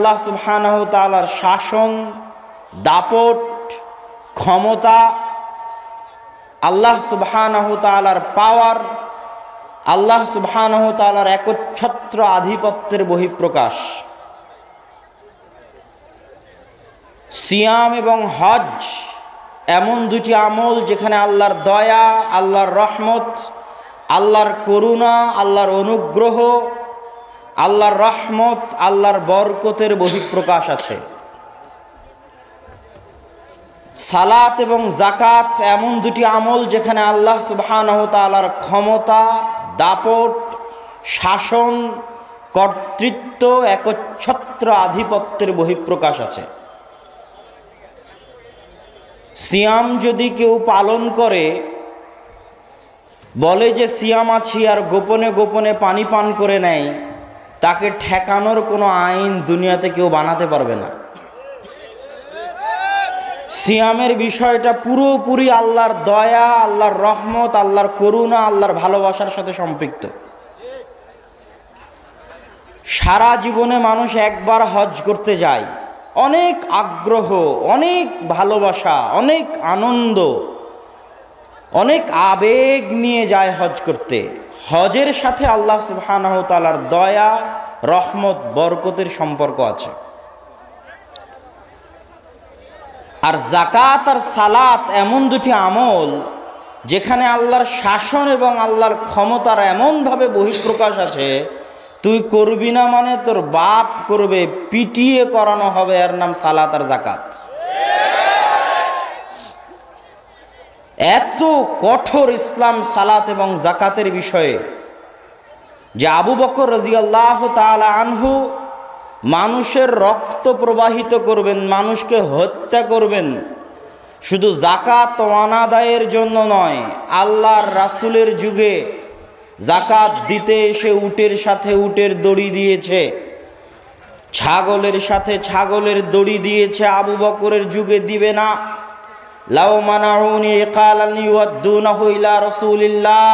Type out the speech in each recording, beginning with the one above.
আল্লাহ সুবহানাহু ওয়া তাআলার শাসন, দাপট, ক্ষমতা, আল্লাহ সুবহানাহু ওয়া তাআলার পাওয়ার, আল্লাহ সুবহানাহু ওয়া তাআলার একচ্ছত্র আধিপত্যের বহিঃপ্রকাশ। সিয়াম এবং হজ এমন দুটি আমল যেখানে আল্লাহর দয়া, আল্লাহর রহমত, আল্লাহর করুণা, আল্লাহর অনুগ্রহ, আল্লাহর রহমত, আল্লাহর বরকতের বহিঃপ্রকাশ আছে। সালাত এবং যাকাত এমন দুটি আমল যেখানে আল্লাহ সুবহানাহু ওয়া তাআলার ক্ষমতা, দাপট, শাসন, কর্তৃত্ব, একচ্ছত্র আধিপত্যের বহিঃপ্রকাশ আছে। সিয়াম যদি কেউ পালন করে, বলে যে সিয়াম আছি আর গোপনে গোপনে পানি পান করে নেয়, তাকে ঠেকানোর কোনো আইন দুনিয়াতে কেউ বানাতে পারবে না। সিয়ামের বিষয়টা পুরোপুরি আল্লাহর দয়া, আল্লাহর রহমত, আল্লাহর করুণা, আল্লাহর ভালোবাসার সাথে সম্পৃক্ত। সারা জীবনে মানুষ একবার হজ করতে যায়, অনেক আগ্রহ, অনেক ভালোবাসা, অনেক আনন্দ, অনেক আবেগ নিয়ে যায় হজ করতে। হজের সাথে আল্লাহ সুবহানাহু ওয়া তাআলার দয়া, রহমত, বরকতের সম্পর্ক আছে। আর যাকাত আর সালাত এমন দুটি আমল যেখানে আল্লাহর শাসন এবং আল্লাহর ক্ষমতার এমনভাবে বহিঃপ্রকাশ আছে, তুই করবি না মানে তোর বাপ করবে, পিটিয়ে করানো হবে, এর নাম সালাত আর যাকাত। এত কঠোর ইসলাম সালাত এবং যাকাতের বিষয়ে যে আবু বকর রাদিয়াল্লাহু তাআলা আনহু মানুষের রক্ত প্রবাহিত করবেন, মানুষকে হত্যা করবেন, শুধু যাকাত অনাদায়ের জন্য নয়, আল্লাহর রাসূলের যুগে যাকাত দিতে এসে উটের সাথে উটের দড়ি দিয়েছে, ছাগলের সাথে ছাগলের দড়ি দিয়েছে। আবু বকরের যুগে দিবে না। লাউ মানাউনি ক্বালান ইউদ্দুনাহু ইলা রাসূলিল্লাহ,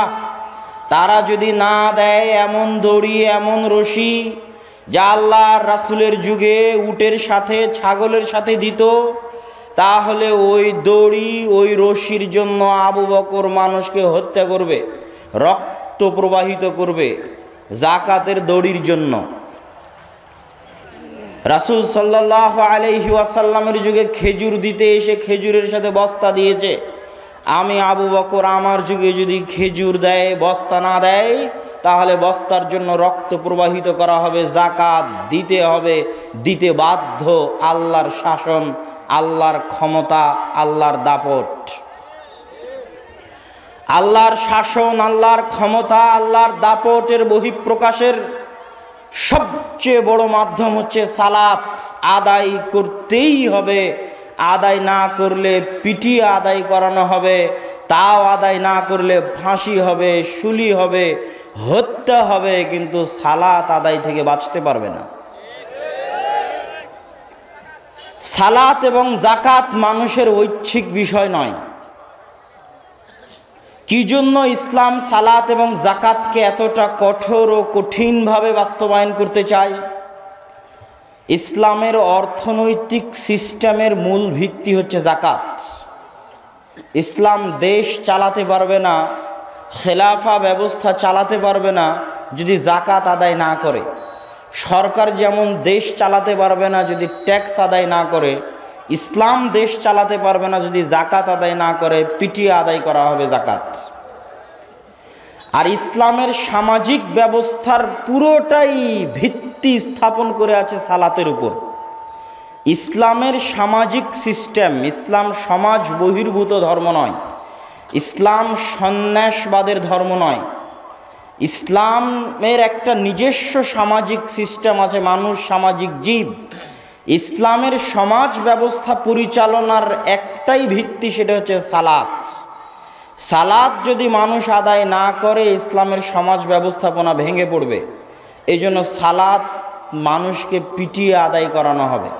তারা যদি না দেয় এমন দড়ি, এমন রশি যা আল্লাহর রাসূলের যুগে উটের সাথে ছাগলের সাথে দিত, তাহলে ওই দড়ি, ওই রশির জন্য আবু বকর মানুষকে হত্যা করবে, রক্ত প্রবাহিত করবে, যাকাতের দড়ির জন্য। রাসূল সাল্লাল্লাহু আলাইহি ওয়াসাল্লামের যুগে খেজুর দিতে এসে খেজুরের সাথে বস্তা দিয়েছে। আমি আবু বকর আমার যুগে যদি খেজুর দেয়, বস্তা না দেয়, তাহলে বস্তার জন্য রক্ত প্রবাহিত করা হবে, যাকাত দিতে হবে, দিতে বাধ্য। আল্লাহর শাসন, আল্লাহর ক্ষমতা, আল্লাহর দাপট। আল্লাহর শাসন, আল্লাহর ক্ষমতা, আল্লাহর দাপটের বহিঃপ্রকাশের সবচেয়ে বড় মাধ্যম হচ্ছে সালাত। আদায় করতেই হবে, আদায় না করলে পিটিয়ে আদায় করানো হবে, তাও আদায় না করলে ফাঁসি হবে, শুলি হবে, হত্যা হবে, কিন্তু সালাত আদায় থেকে বাঁচতে পারবে না। সালাত এবং যাকাত মানুষের ঐচ্ছিক বিষয় নয়। কি জন্য ইসলাম সালাত এবং যাকাতকে এতটা কঠোর ও কঠিনভাবে বাস্তবায়ন করতে চায়? ইসলামের অর্থনৈতিক সিস্টেমের মূল ভিত্তি হচ্ছে যাকাত। ইসলাম দেশ চালাতে পারবে না, খেলাফা ব্যবস্থা চালাতে পারবে না যদি যাকাত আদায় না করে। সরকার যেমন দেশ চালাতে পারবে না যদি ট্যাক্স আদায় না করে, ইসলাম দেশ চালাতে পারবে না যদি যাকাত আদায় না করে। পিটিয়ে আদায় করা হবে যাকাত। আর ইসলামের সামাজিক ব্যবস্থার পুরোটাই ভিত্তি স্থাপন করে আছে সালাতের উপর। ইসলামের সামাজিক সিস্টেম, ইসলাম সমাজ বহির্ভূত ধর্ম নয়, ইসলাম সন্ন্যাসবাদের ধর্ম নয়। ইসলামের একটা নিজস্ব সামাজিক সিস্টেম আছে, মানুষ সামাজিক জীব। ইসলামের সমাজ ব্যবস্থা পরিচালনার একটাই ভিত্তি, সেটা হচ্ছে সালাত। সালাত যদি মানুষ আদায় না করে, ইসলামের সমাজ ব্যবস্থাপনা ভেঙে পড়বে। এই জন্য সালাত মানুষকে পিটিয়ে আদায় করানো হবে।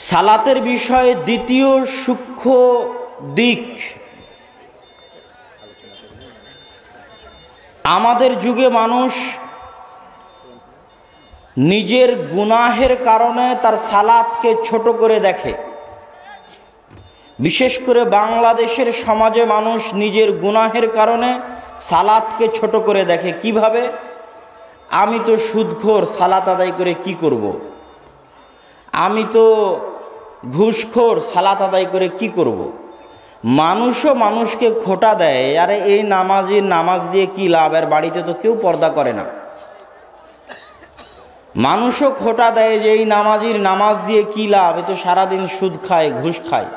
সালাতের বিষয়ে দ্বিতীয় সূক্ষ্ম দিক, আমাদের যুগে মানুষ নিজের গুনাহের কারণে তার সালাতকে ছোট করে দেখে। বিশেষ করে বাংলাদেশের সমাজে মানুষ নিজের গুনাহের কারণে সালাতকে ছোট করে দেখে। কিভাবে? আমি তো সুদখোর, সালাত আদায় করে কি করব? আমি তো ঘুষখোর, সালাত আদায় করে কি করব? মানুষও মানুষকে খোঁটা দেয়, আরে এই নামাজির নামাজ দিয়ে কি লাভ, আর বাড়িতে তো কেউ পর্দা করে না। মানুষও খোঁটা দেয় যে এই নামাজির নামাজ দিয়ে কি লাভ, এ তো সারাদিন সুদ খায়, ঘুষ খায়।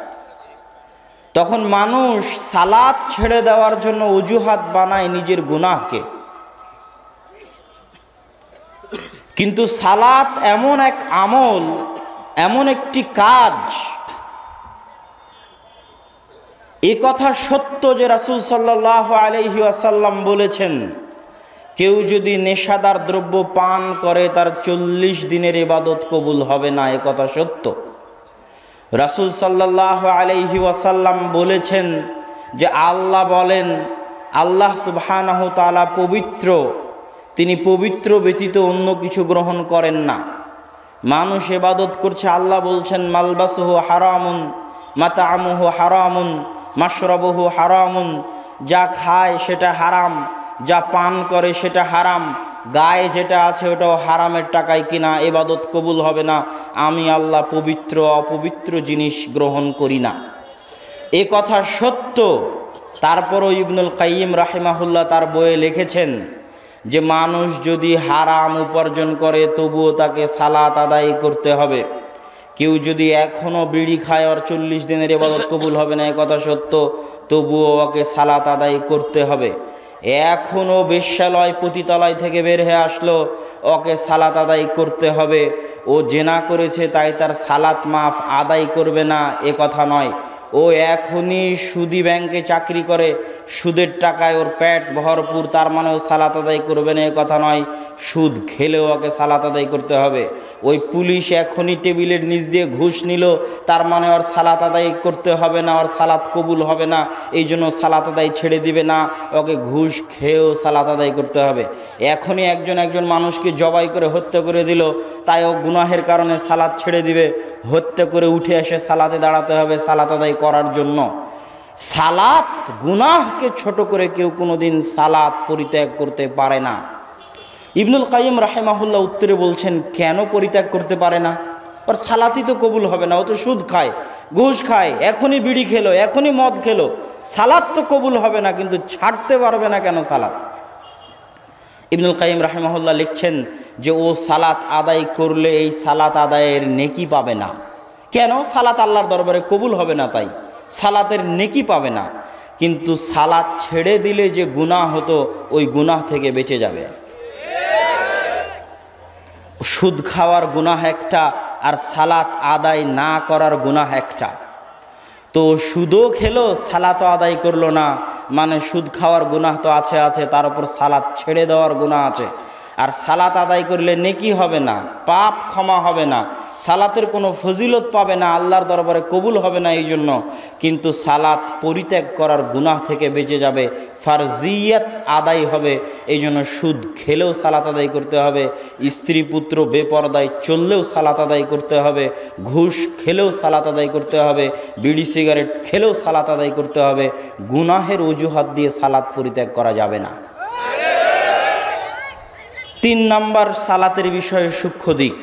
তখন মানুষ সালাত ছেড়ে দেওয়ার জন্য অজুহাত বানায় নিজের গুনাহকে। কিন্তু সালাত এমন এক আমল, এমন একটি কাজ, এ কথা সত্য যে রাসূল সাল্লাল্লাহু আলাইহি ওয়াসাল্লাম বলেছেন, কেউ যদি নেশাদার দ্রব্য পান করে তার 40 দিনের ইবাদত কবুল হবে না। এ কথা সত্য। রাসূল সাল্লাল্লাহু আলাইহি ওয়াসাল্লাম বলেছেন যে আল্লাহ বলেন, আল্লাহ সুবহানাহু তাআলা পবিত্র, তিনি পবিত্র ব্যতীত অন্য কিছু গ্রহণ করেন না। মানুষ ইবাদত করছে, আল্লাহ বলছেন মালবাসুহু হারামুন মাতাআমুহু হারামুন মাশরাবুহু হারামুন, যা খায় সেটা হারাম, যা পান করে সেটা হারাম, গায়ে যেটা আছে ওটাও হারামের টাকায় কিনা, ইবাদত কবুল হবে না। আমি আল্লাহ পবিত্র, অপবিত্র জিনিস গ্রহণ করি না। এ কথা সত্য। তারপরও ইবনুল কাইয়িম রাহিমাহুল্লাহ তার বইয়ে লিখেছেন যে মানুষ যদি হারাম উপার্জন করে তবুও তাকে সালাত আদায় করতে হবে। কেউ যদি এখনও বিড়ি খায় আর 40 দিনের ইবাদত কবুল হবে না, এ কথা সত্য, তবুও ওকে সালাত আদায় করতে হবে। এখনও বেশ্যালয় পতিতালয় থেকে বের হয়ে আসলো, ওকে সালাত আদায় করতে হবে। ও জেনা করেছে তাই তার সালাত মাফ, আদায় করবে না, এ কথা নয়। ও এখনই সুদি ব্যাংকে চাকরি করে, সুদের টাকায় ওর পেট ভরপুর, তার মানে ও সালাত আদায় করবে না, এ কথা নয়। সুদ খেলেও ওকে সালাত আদায় করতে হবে। ওই পুলিশ এখনই টেবিলের নিচ দিয়ে ঘুষ নিল, তার মানে ওর সালাত আদায় করতে হবে না, ওর সালাত কবুল হবে না, এই জন্য সালাত আদায় ছেড়ে দিবে না, ওকে ঘুষ খেয়েও সালাত আদায় করতে হবে। এখনই একজন মানুষকে জবাই করে হত্যা করে দিল, তাই ও গুনাহের কারণে সালাত ছেড়ে দিবে, হত্যা করে উঠে এসে সালাতে দাঁড়াতে হবে সালাত আদায় করার জন্য। সালাত, গুনাহকে ছোট করে কেউ কোনোদিন সালাত পরিত্যাগ করতে পারে না। ইবনুল কাইয়িম রাহিমাহুল্লাহ উত্তরে বলছেন, কেন পরিত্যাগ করতে পারে না? ওর সালাতই তো কবুল হবে না, ও তো সুদ খায়, ঘুষ খায়, এখনই বিড়ি খেলো, এখনই মদ খেলো, সালাত তো কবুল হবে না, কিন্তু ছাড়তে পারবে না কেন সালাত? ইবনুল কাইয়িম রাহিমাহুল্লাহ লিখছেন যে ও সালাত আদায় করলে এই সালাত আদায়ের নেকি পাবে না। কেন? সালাত আল্লাহর দরবারে কবুল হবে না, তাই সালাতের নেকি পাবে না। কিন্তু সালাত ছেড়ে দিলে যে গুনাহ হতো, ওই গুনাহ থেকে বেঁচে যাবে। সুদ খাওয়ার গুনাহ একটা, আর সালাত আদায় না করার গুনাহ একটা। তো সুদও খেলো, সালাতও আদায় করলো না, মানে সুদ খাওয়ার গুনাহ তো আছে, তার উপর সালাত ছেড়ে দেওয়ার গুনাহ আছে। আর সালাত আদায় করলে নেকি হবে না, পাপ ক্ষমা হবে না, সালাতের কোনো ফজিলত পাবে না, আল্লাহর দরবারে কবুল হবে না এই জন্য। কিন্তু সালাত পরিত্যাগ করার গুনাহ থেকে বেঁচে যাবে, ফারজিয়াত আদায় হবে। এই জন্য সুদ খেলেও সালাত আদায় করতে হবে, স্ত্রী পুত্র বেপরদায় চললেও সালাত আদায় করতে হবে, ঘুষ খেলেও সালাত আদায় করতে হবে, বিড়ি সিগারেট খেলেও সালাত আদায় করতে হবে। গুনাহের অজুহাত দিয়ে সালাত পরিত্যাগ করা যাবে না। 3 নাম্বার সালাতের বিষয়ে সূক্ষ্ম দিক।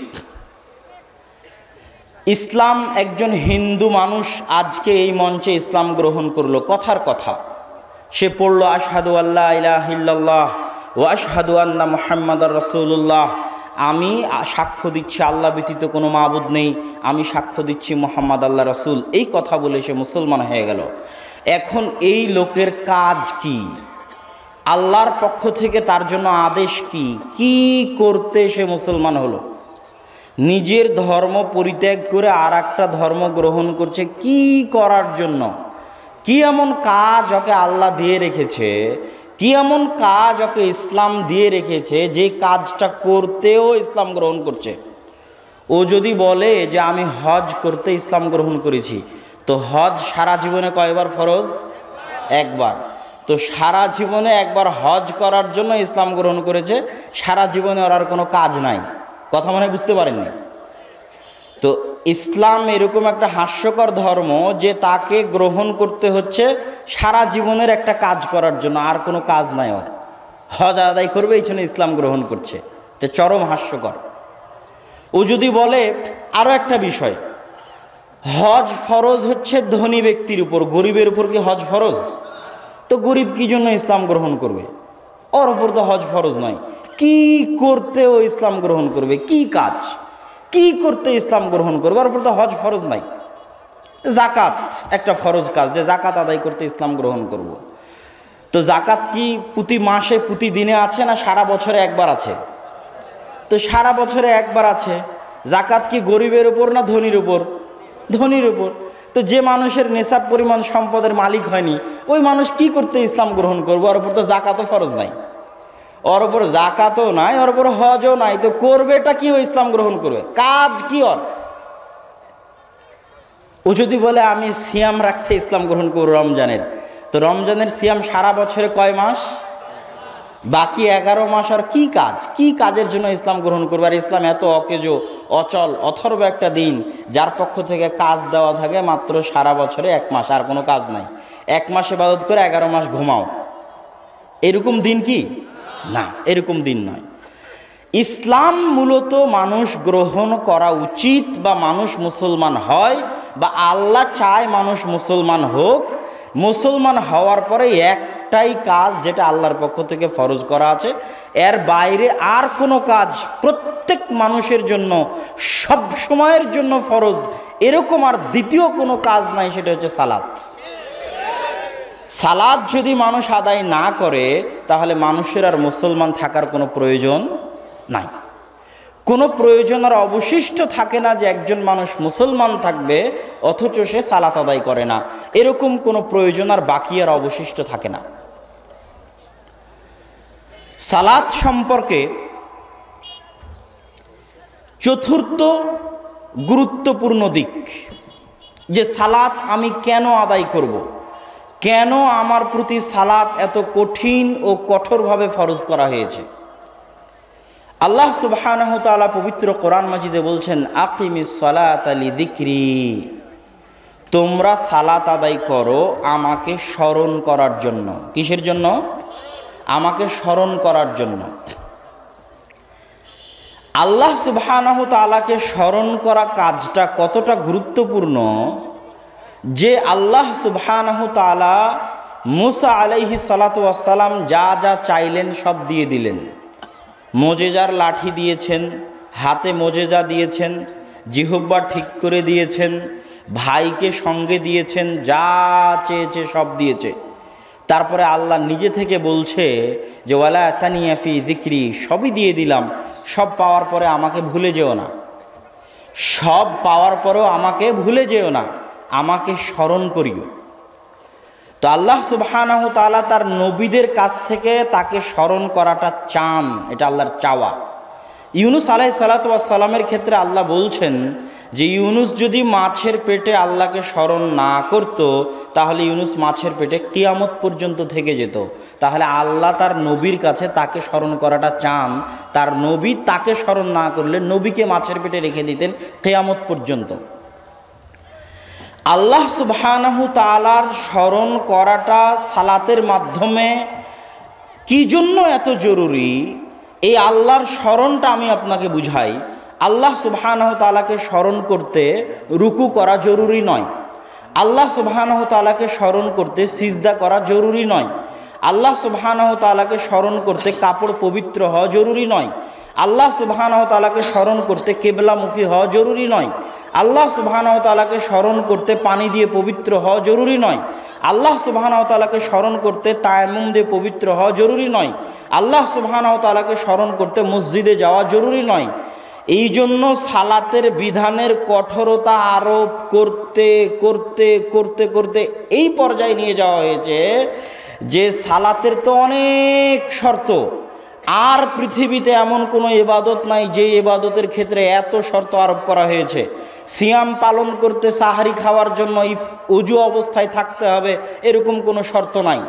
ইসলাম, একজন হিন্দু মানুষ আজকে এই মঞ্চে ইসলাম গ্রহণ করলো, কথার কথা সে পড়লো আশহাদু আল্লা ইলাহা ইল্লাল্লাহ ওয়া আশহাদু আন্না মুহাম্মাদার রাসূলুল্লাহ, আমি সাক্ষ্য দিচ্ছি আল্লাহ ব্যতীত কোনো মাবুদ নেই, আমি সাক্ষ্য দিচ্ছি মুহাম্মদ আল্লাহ রাসূল, এই কথা বলে সে মুসলমান হয়ে গেল। এখন এই লোকের কাজ কি? আল্লাহর পক্ষ থেকে তার জন্য আদেশ কি? কি করতে সে মুসলমান হলো? নিজের ধর্ম পরিত্যাগ করে আর একটা ধর্ম গ্রহণ করছে, কি করার জন্য? কি এমন কাজ ওকে আল্লাহ দিয়ে রেখেছে, কি এমন কাজ ওকে ইসলাম দিয়ে রেখেছে যে কাজটা করতেও ইসলাম গ্রহণ করছে? ও যদি বলে যে আমি হজ করতে ইসলাম গ্রহণ করেছি, তো হজ সারা জীবনে কয়বার ফরজ? একবার। তো সারা জীবনে একবার হজ করার জন্য ইসলাম গ্রহণ করেছে, সারা জীবনে ওর আর কোনো কাজ নাই, কথা মনে হয় বুঝতে পারেননি। তো ইসলাম এরকম একটা হাস্যকর ধর্ম যে তাকে গ্রহণ করতে হচ্ছে সারা জীবনের একটা কাজ করার জন্য, আর কোনো কাজ নাই ওর। হজ আদায় করবে এই জন্য ইসলাম গ্রহণ করছে, এটা চরম হাস্যকর। ও যদি বলে আরও একটা বিষয়, হজ ফরজ হচ্ছে ধনী ব্যক্তির উপর, গরিবের উপর কি হজ ফরজ? তো গরিব কি জন্য ইসলাম গ্রহণ করবে? ওর উপর তো হজ ফরজ নয়। কি করতে ও ইসলাম গ্রহণ করবে? কি কাজ কি করতে ইসলাম গ্রহণ করবে? ওর উপর তো হজ ফরজ নাই। জাকাত একটা ফরজ কাজ, যে জাকাত আদায় করতে ইসলাম গ্রহণ করব। তো জাকাত কি প্রতি মাসে প্রতিদিনে আছে না সারা বছরে একবার আছে? তো সারা বছরে একবার আছে। জাকাত কি গরিবের উপর না ধনীর উপর? ধনীর উপর। তো যে মানুষের নেশাব পরিমাণ সম্পদের মালিক হয়নি, ওই মানুষ কি করতে ইসলাম গ্রহণ করবো? ওর উপর তো জাকাতও ফরজ নাই, ওর উপর জাকাতও নাই, ওর উপর হজও নাই। তো করবেটা কি? ও ইসলাম গ্রহণ করবে, কাজ কি ওর? ও যদি বলে আমি সিয়াম রাখতে ইসলাম গ্রহণ করব রমজানের, তো রমজানের সিয়াম সারা বছরে কয় মাস? বাকি 11 মাস। আর কি কাজ, কি কাজের জন্য ইসলাম গ্রহণ করবে? আর ইসলাম এত অকেজো, অচল, অথর্ব একটা দিন, যার পক্ষ থেকে কাজ দেওয়া থাকে মাত্র সারা বছরে 1 মাস, আর কোনো কাজ নাই। 1 মাস ইবাদত করে 11 মাস ঘুমাও, এরকম দিন কি? না, এরকম দিন নয়। ইসলাম মূলত মানুষ গ্রহণ করা উচিত, বা মানুষ মুসলমান হয়, বা আল্লাহ চায় মানুষ মুসলমান হোক। মুসলমান হওয়ার পরে একটাই কাজ যেটা আল্লাহর পক্ষ থেকে ফরজ করা আছে, এর বাইরে আর কোনো কাজ প্রত্যেক মানুষের জন্য সব সময়ের জন্য ফরজ, এরকম আর দ্বিতীয় কোনো কাজ নাই, সেটা হচ্ছে সালাত। সালাত যদি মানুষ আদায় না করে, তাহলে মানুষের আর মুসলমান থাকার কোনো প্রয়োজন নাই। কোনো প্রয়োজন আর অবশিষ্ট থাকে না যে একজন মানুষ মুসলমান থাকবে অথচ সে সালাত আদায় করে না, এরকম কোনো প্রয়োজন আর বাকি আর অবশিষ্ট থাকে না। সালাত সম্পর্কে চতুর্থ গুরুত্বপূর্ণ দিক, যে সালাত আমি কেন আদায় করব, কেন আমার প্রতি সালাত এত কঠিন ও কঠোরভাবে ফরজ করা হয়েছে। আল্লাহ সুবহানাহু ওয়া তাআলা পবিত্র কোরআন মাজিদে বলছেন, আকিমিস সালাতা লিযিকরি, তোমরা সালাত আদায় করো আমাকে স্মরণ করার জন্য। কিসের জন্য? আমাকে স্মরণ করার জন্য। আল্লাহ সুবহানাহু ওয়া তাআলাকে স্মরণ করা কাজটা কতটা গুরুত্বপূর্ণ, যে আল্লাহ সুবহানাহু ওয়া তাআলা মুসা আলাইহিস সালাতু ওয়াস সালাম যা যা চাইলেন সব দিয়ে দিলেন। মোজেজার লাঠি দিয়েছেন, হাতে মোজেজা দিয়েছেন, জিহ্বা ঠিক করে দিয়েছেন, ভাইকে সঙ্গে দিয়েছেন, যা চেয়েছে সব দিয়েছে। তারপরে আল্লাহ নিজে থেকে বলছে যে ওয়ালা তানিয়া ফি যিকরি, সবই দিয়ে দিলাম, সব পাওয়ার পরে আমাকে ভুলে যেও না, সব পাওয়ার পরেও আমাকে ভুলে যেও না, আমাকে স্মরণ করিও। তো আল্লাহ সুবহানাহু ওয়া তাআলা তার নবীদের কাছ থেকে তাকে স্মরণ করাটা চান, এটা আল্লাহর চাওয়া। ইউনুস আলাইহিস সালাতু ওয়াস সালামের ক্ষেত্রে আল্লাহ বলছেন যে ইউনুস যদি মাছের পেটে আল্লাহকে স্মরণ না করত, তাহলে ইউনুস মাছের পেটে কিয়ামত পর্যন্ত থেকে যেত। তাহলে আল্লাহ তার নবীর কাছে তাকে স্মরণ করাটা চান, তার নবী তাকে স্মরণ না করলে নবীকে মাছের পেটে রেখে দিতেন কিয়ামত পর্যন্ত। আল্লাহ সুবহানাহু তাআলার স্মরণ করাটা সালাতের মাধ্যমে কি জন্য এত জরুরি, এই আল্লাহর স্মরণটা আমি আপনাকে বুঝাই। আল্লাহ সুবহানাহু তাআলাকে স্মরণ করতে রুকু করা জরুরি নয়, আল্লাহ সুবহানাহু তাআলাকে স্মরণ করতে সিজদা করা জরুরি নয়, আল্লাহ সুবহানাহু তাআলাকে স্মরণ করতে কাপড় পবিত্র হওয়া জরুরি নয়, আল্লাহ সুবহানাহু তাআলাকে স্মরণ করতে কিবলামুখী হওয়া জরুরি নয়, আল্লাহ সুবহানাহু তাআলাকে স্মরণ করতে পানি দিয়ে পবিত্র হওয়া জরুরি নয়, আল্লাহ সুবহানাহু তাআলাকে স্মরণ করতে তায়াম্মুম দিয়ে পবিত্র হওয়া জরুরি নয়, আল্লাহ সুবহানাহু তাআলাকে স্মরণ করতে মসজিদে যাওয়া জরুরি নয়। এই জন্য সালাতের বিধানের কঠোরতা আরোপ করতে করতে করতে করতে এই পর্যায়ে নিয়ে যাওয়া হয়েছে যে সালাতের তো অনেক শর্ত, আর পৃথিবীতে এমন কোনো ইবাদত নাই যে ইবাদতের ক্ষেত্রে এত শর্ত আরোপ করা হয়েছে। সিয়াম পালন করতে, সাহারি খাওয়ার জন্য ওযু অবস্থায় থাকতে হবে, এরকম কোনো শর্ত নাই।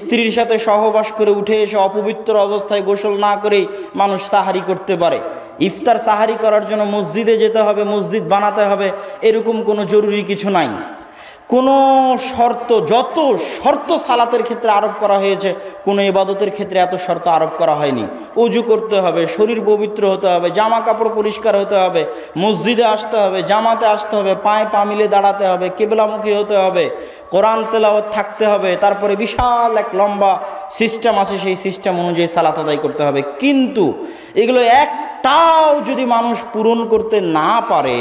স্ত্রীর সাথে সহবাস করে উঠে এসে অপবিত্র অবস্থায় গোসল না করেই মানুষ সাহারি করতে পারে, ইফতার সাহারি করার জন্য মসজিদে যেতে হবে, মসজিদ বানাতে হবে, এরকম কোনো জরুরি কিছু নাই। কোনো শর্ত, যত শর্ত সালাতের ক্ষেত্রে আরোপ করা হয়েছে, কোনো ইবাদতের ক্ষেত্রে এত শর্ত আরোপ করা হয়নি। ওযু করতে হবে, শরীর পবিত্র হতে হবে, জামা কাপড় পরিষ্কার হতে হবে, মসজিদে আসতে হবে, জামাতে আসতে হবে, পায়ে পা মিলে দাঁড়াতে হবে, কিবলামুখী হতে হবে, কোরআন তেলাওয়াত থাকতে হবে, তারপরে বিশাল এক লম্বা সিস্টেম আছে, সেই সিস্টেম অনুযায়ী সালাত আদায় করতে হবে। কিন্তু এগুলো একটাও যদি মানুষ পূরণ করতে না পারে,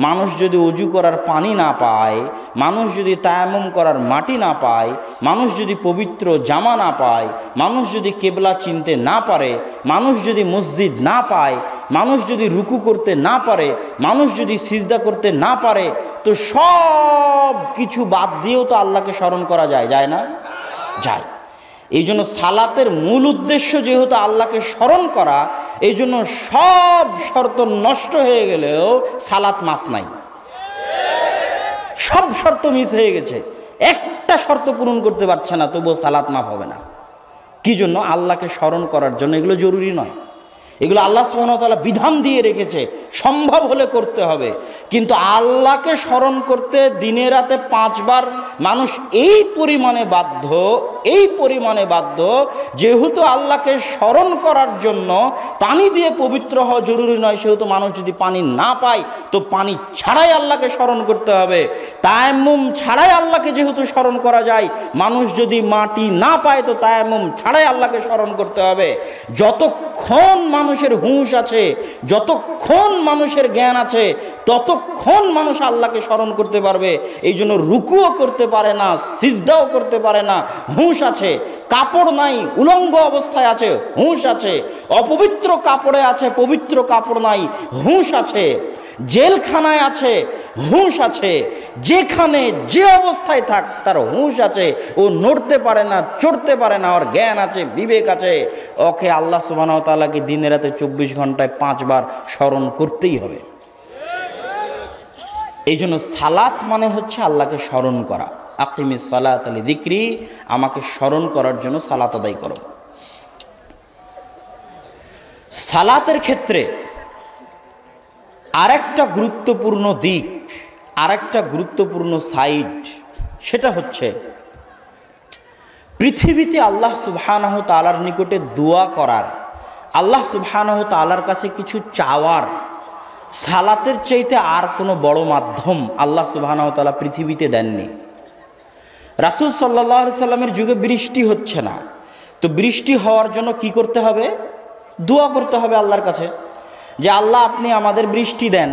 মানুষ যদি ওযু করার পানি না পায়, মানুষ যদি তায়াম্মুম করার মাটি না পায়, মানুষ যদি পবিত্র জামা না পায়, মানুষ যদি কেবলা চিনতে না পারে, মানুষ যদি মসজিদ না পায়, মানুষ যদি রুকু করতে না পারে, মানুষ যদি সিজদা করতে না পারে, তো সব কিছু বাদ দিয়েও তো আল্লাহকে স্মরণ করা যায়, যায় না? যায়। এই জন্য সালাতের মূল উদ্দেশ্য যেহেতু আল্লাহকে স্মরণ করা, এই জন্য সব শর্ত নষ্ট হয়ে গেলেও সালাত মাফ নাই। সব শর্ত মিস হয়ে গেছে, একটা শর্ত পূরণ করতে পারছে না, তবুও সালাত মাফ হবে না। কি জন্য? আল্লাহকে স্মরণ করার জন্য। এগুলো জরুরি নয়, এগুলো আল্লাহ সুবহানাহু ওয়া তাআলা বিধান দিয়ে রেখেছে, সম্ভব হলে করতে হবে। কিন্তু আল্লাহকে স্মরণ করতে দিনে রাতে 5 বার মানুষ এই পরিমাণে বাধ্য, যেহেতু আল্লাহকে স্মরণ করার জন্য পানি দিয়ে পবিত্র হওয়া জরুরি নয়, সেহেতু মানুষ যদি পানি না পায় তো পানি ছাড়াই আল্লাহকে স্মরণ করতে হবে। তায়াম্মুম ছাড়াই আল্লাহকে যেহেতু স্মরণ করা যায়, মানুষ যদি মাটি না পায় তো তায়াম্মুম ছাড়াই আল্লাহকে স্মরণ করতে হবে। যতক্ষণ মানুষের হুঁশ আছে, যতক্ষণ মানুষের জ্ঞান আছে, ততক্ষণ মানুষ আল্লাহকে স্মরণ করতে পারবে। এই জন্য রুকুও করতে পারে না, সিজদাও করতে পারে না, হুঁশ আছে। কাপড় নাই, উলঙ্গ অবস্থায় আছে, হুঁশ আছে। অপবিত্র কাপড়ে আছে, পবিত্র কাপড় নাই, হুঁশ আছে। জেলখানায় আছে, হুঁশ আছে। যেখানে যে অবস্থায় থাক তার হুঁশ আছে, ও নড়তে পারে না, চড়তে পারে না, ওর জ্ঞান আছে, বিবেক আছে। ওকে আল্লাহ সুবহানাহু ওয়া তাআলাকে দিনে রাতে 24 ঘন্টায় 5 বার স্মরণ করতেই হবে। এই জন্য সালাত মানে হচ্ছে আল্লাহকে স্মরণ করা। আকিমিস সালাত লিযিকরি, আমাকে স্মরণ করার জন্য সালাত আদায় করো। সালাতের ক্ষেত্রে আরেকটা গুরুত্বপূর্ণ দিক, আরেকটা গুরুত্বপূর্ণ সাইড, সেটা হচ্ছে পৃথিবীতে আল্লাহ সুবহানাহু তাআলার নিকটে দোয়া করার, আল্লাহ সুবহানাহু তাআলার কাছে কিছু চাওয়ার সালাতের চাইতে আর কোনো বড় মাধ্যম আল্লাহ সুবহানাহু তাআলা পৃথিবীতে দেননি। রাসূল সাল্লাল্লাহু আলাইহি সাল্লামের যুগে বৃষ্টি হচ্ছে না, তো বৃষ্টি হওয়ার জন্য কি করতে হবে? দোয়া করতে হবে আল্লাহর কাছে, যে আল্লাহ আপনি আমাদের বৃষ্টি দেন।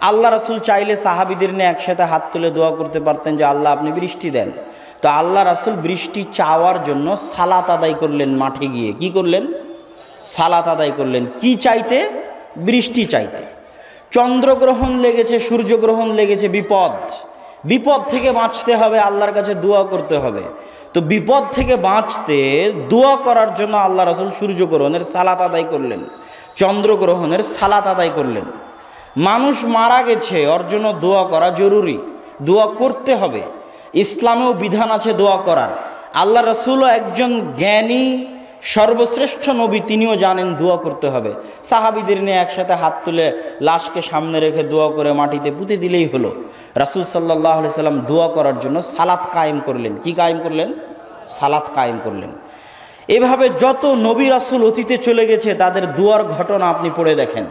আল্লাহ রাসূল চাইলে সাহাবীদের নিয়ে একসাথে হাত তুলে দোয়া করতে পারতেন যে আল্লাহ আপনি বৃষ্টি দেন। তো আল্লাহ রাসূল বৃষ্টি চাওয়ার জন্য সালাত আদায় করলেন, মাঠে গিয়ে কি করলেন? সালাত আদায় করলেন। কি চাইতে? বৃষ্টি চাইতে। চন্দ্রগ্রহণ লেগেছে, সূর্যগ্রহণ লেগেছে, বিপদ থেকে বাঁচতে হবে, আল্লাহর কাছে দোয়া করতে হবে। তো বিপদ থেকে বাঁচতে দোয়া করার জন্য আল্লাহ রাসূল সূর্যগ্রহণের সালাত আদায় করলেন, চন্দ্রগ্রহণের সালাত আদায় করলেন। মানুষ মারা গেছে, ওর জন্য দোয়া করা জরুরি, দোয়া করতে হবে। ইসলামেও বিধান আছে দোয়া করার। আল্লাহ রাসূলও একজন জ্ঞানী সর্বশ্রেষ্ঠ নবী, তিনিও জানেন দোয়া করতে হবে। সাহাবীদের নিয়ে একসাথে হাত তুলে লাশকে সামনে রেখে দোয়া করে মাটিতে পুঁতে দিলেই হলো। রাসূল সাল্লাল্লাহু আলাইহি সাল্লাম দোয়া করার জন্য সালাত কায়েম করলেন। কি কায়েম করলেন? সালাত কায়েম করলেন। এভাবে যত নবী রাসূল অতীতে চলে গেছে তাদের দোয়ার ঘটনা আপনি পড়ে দেখেন।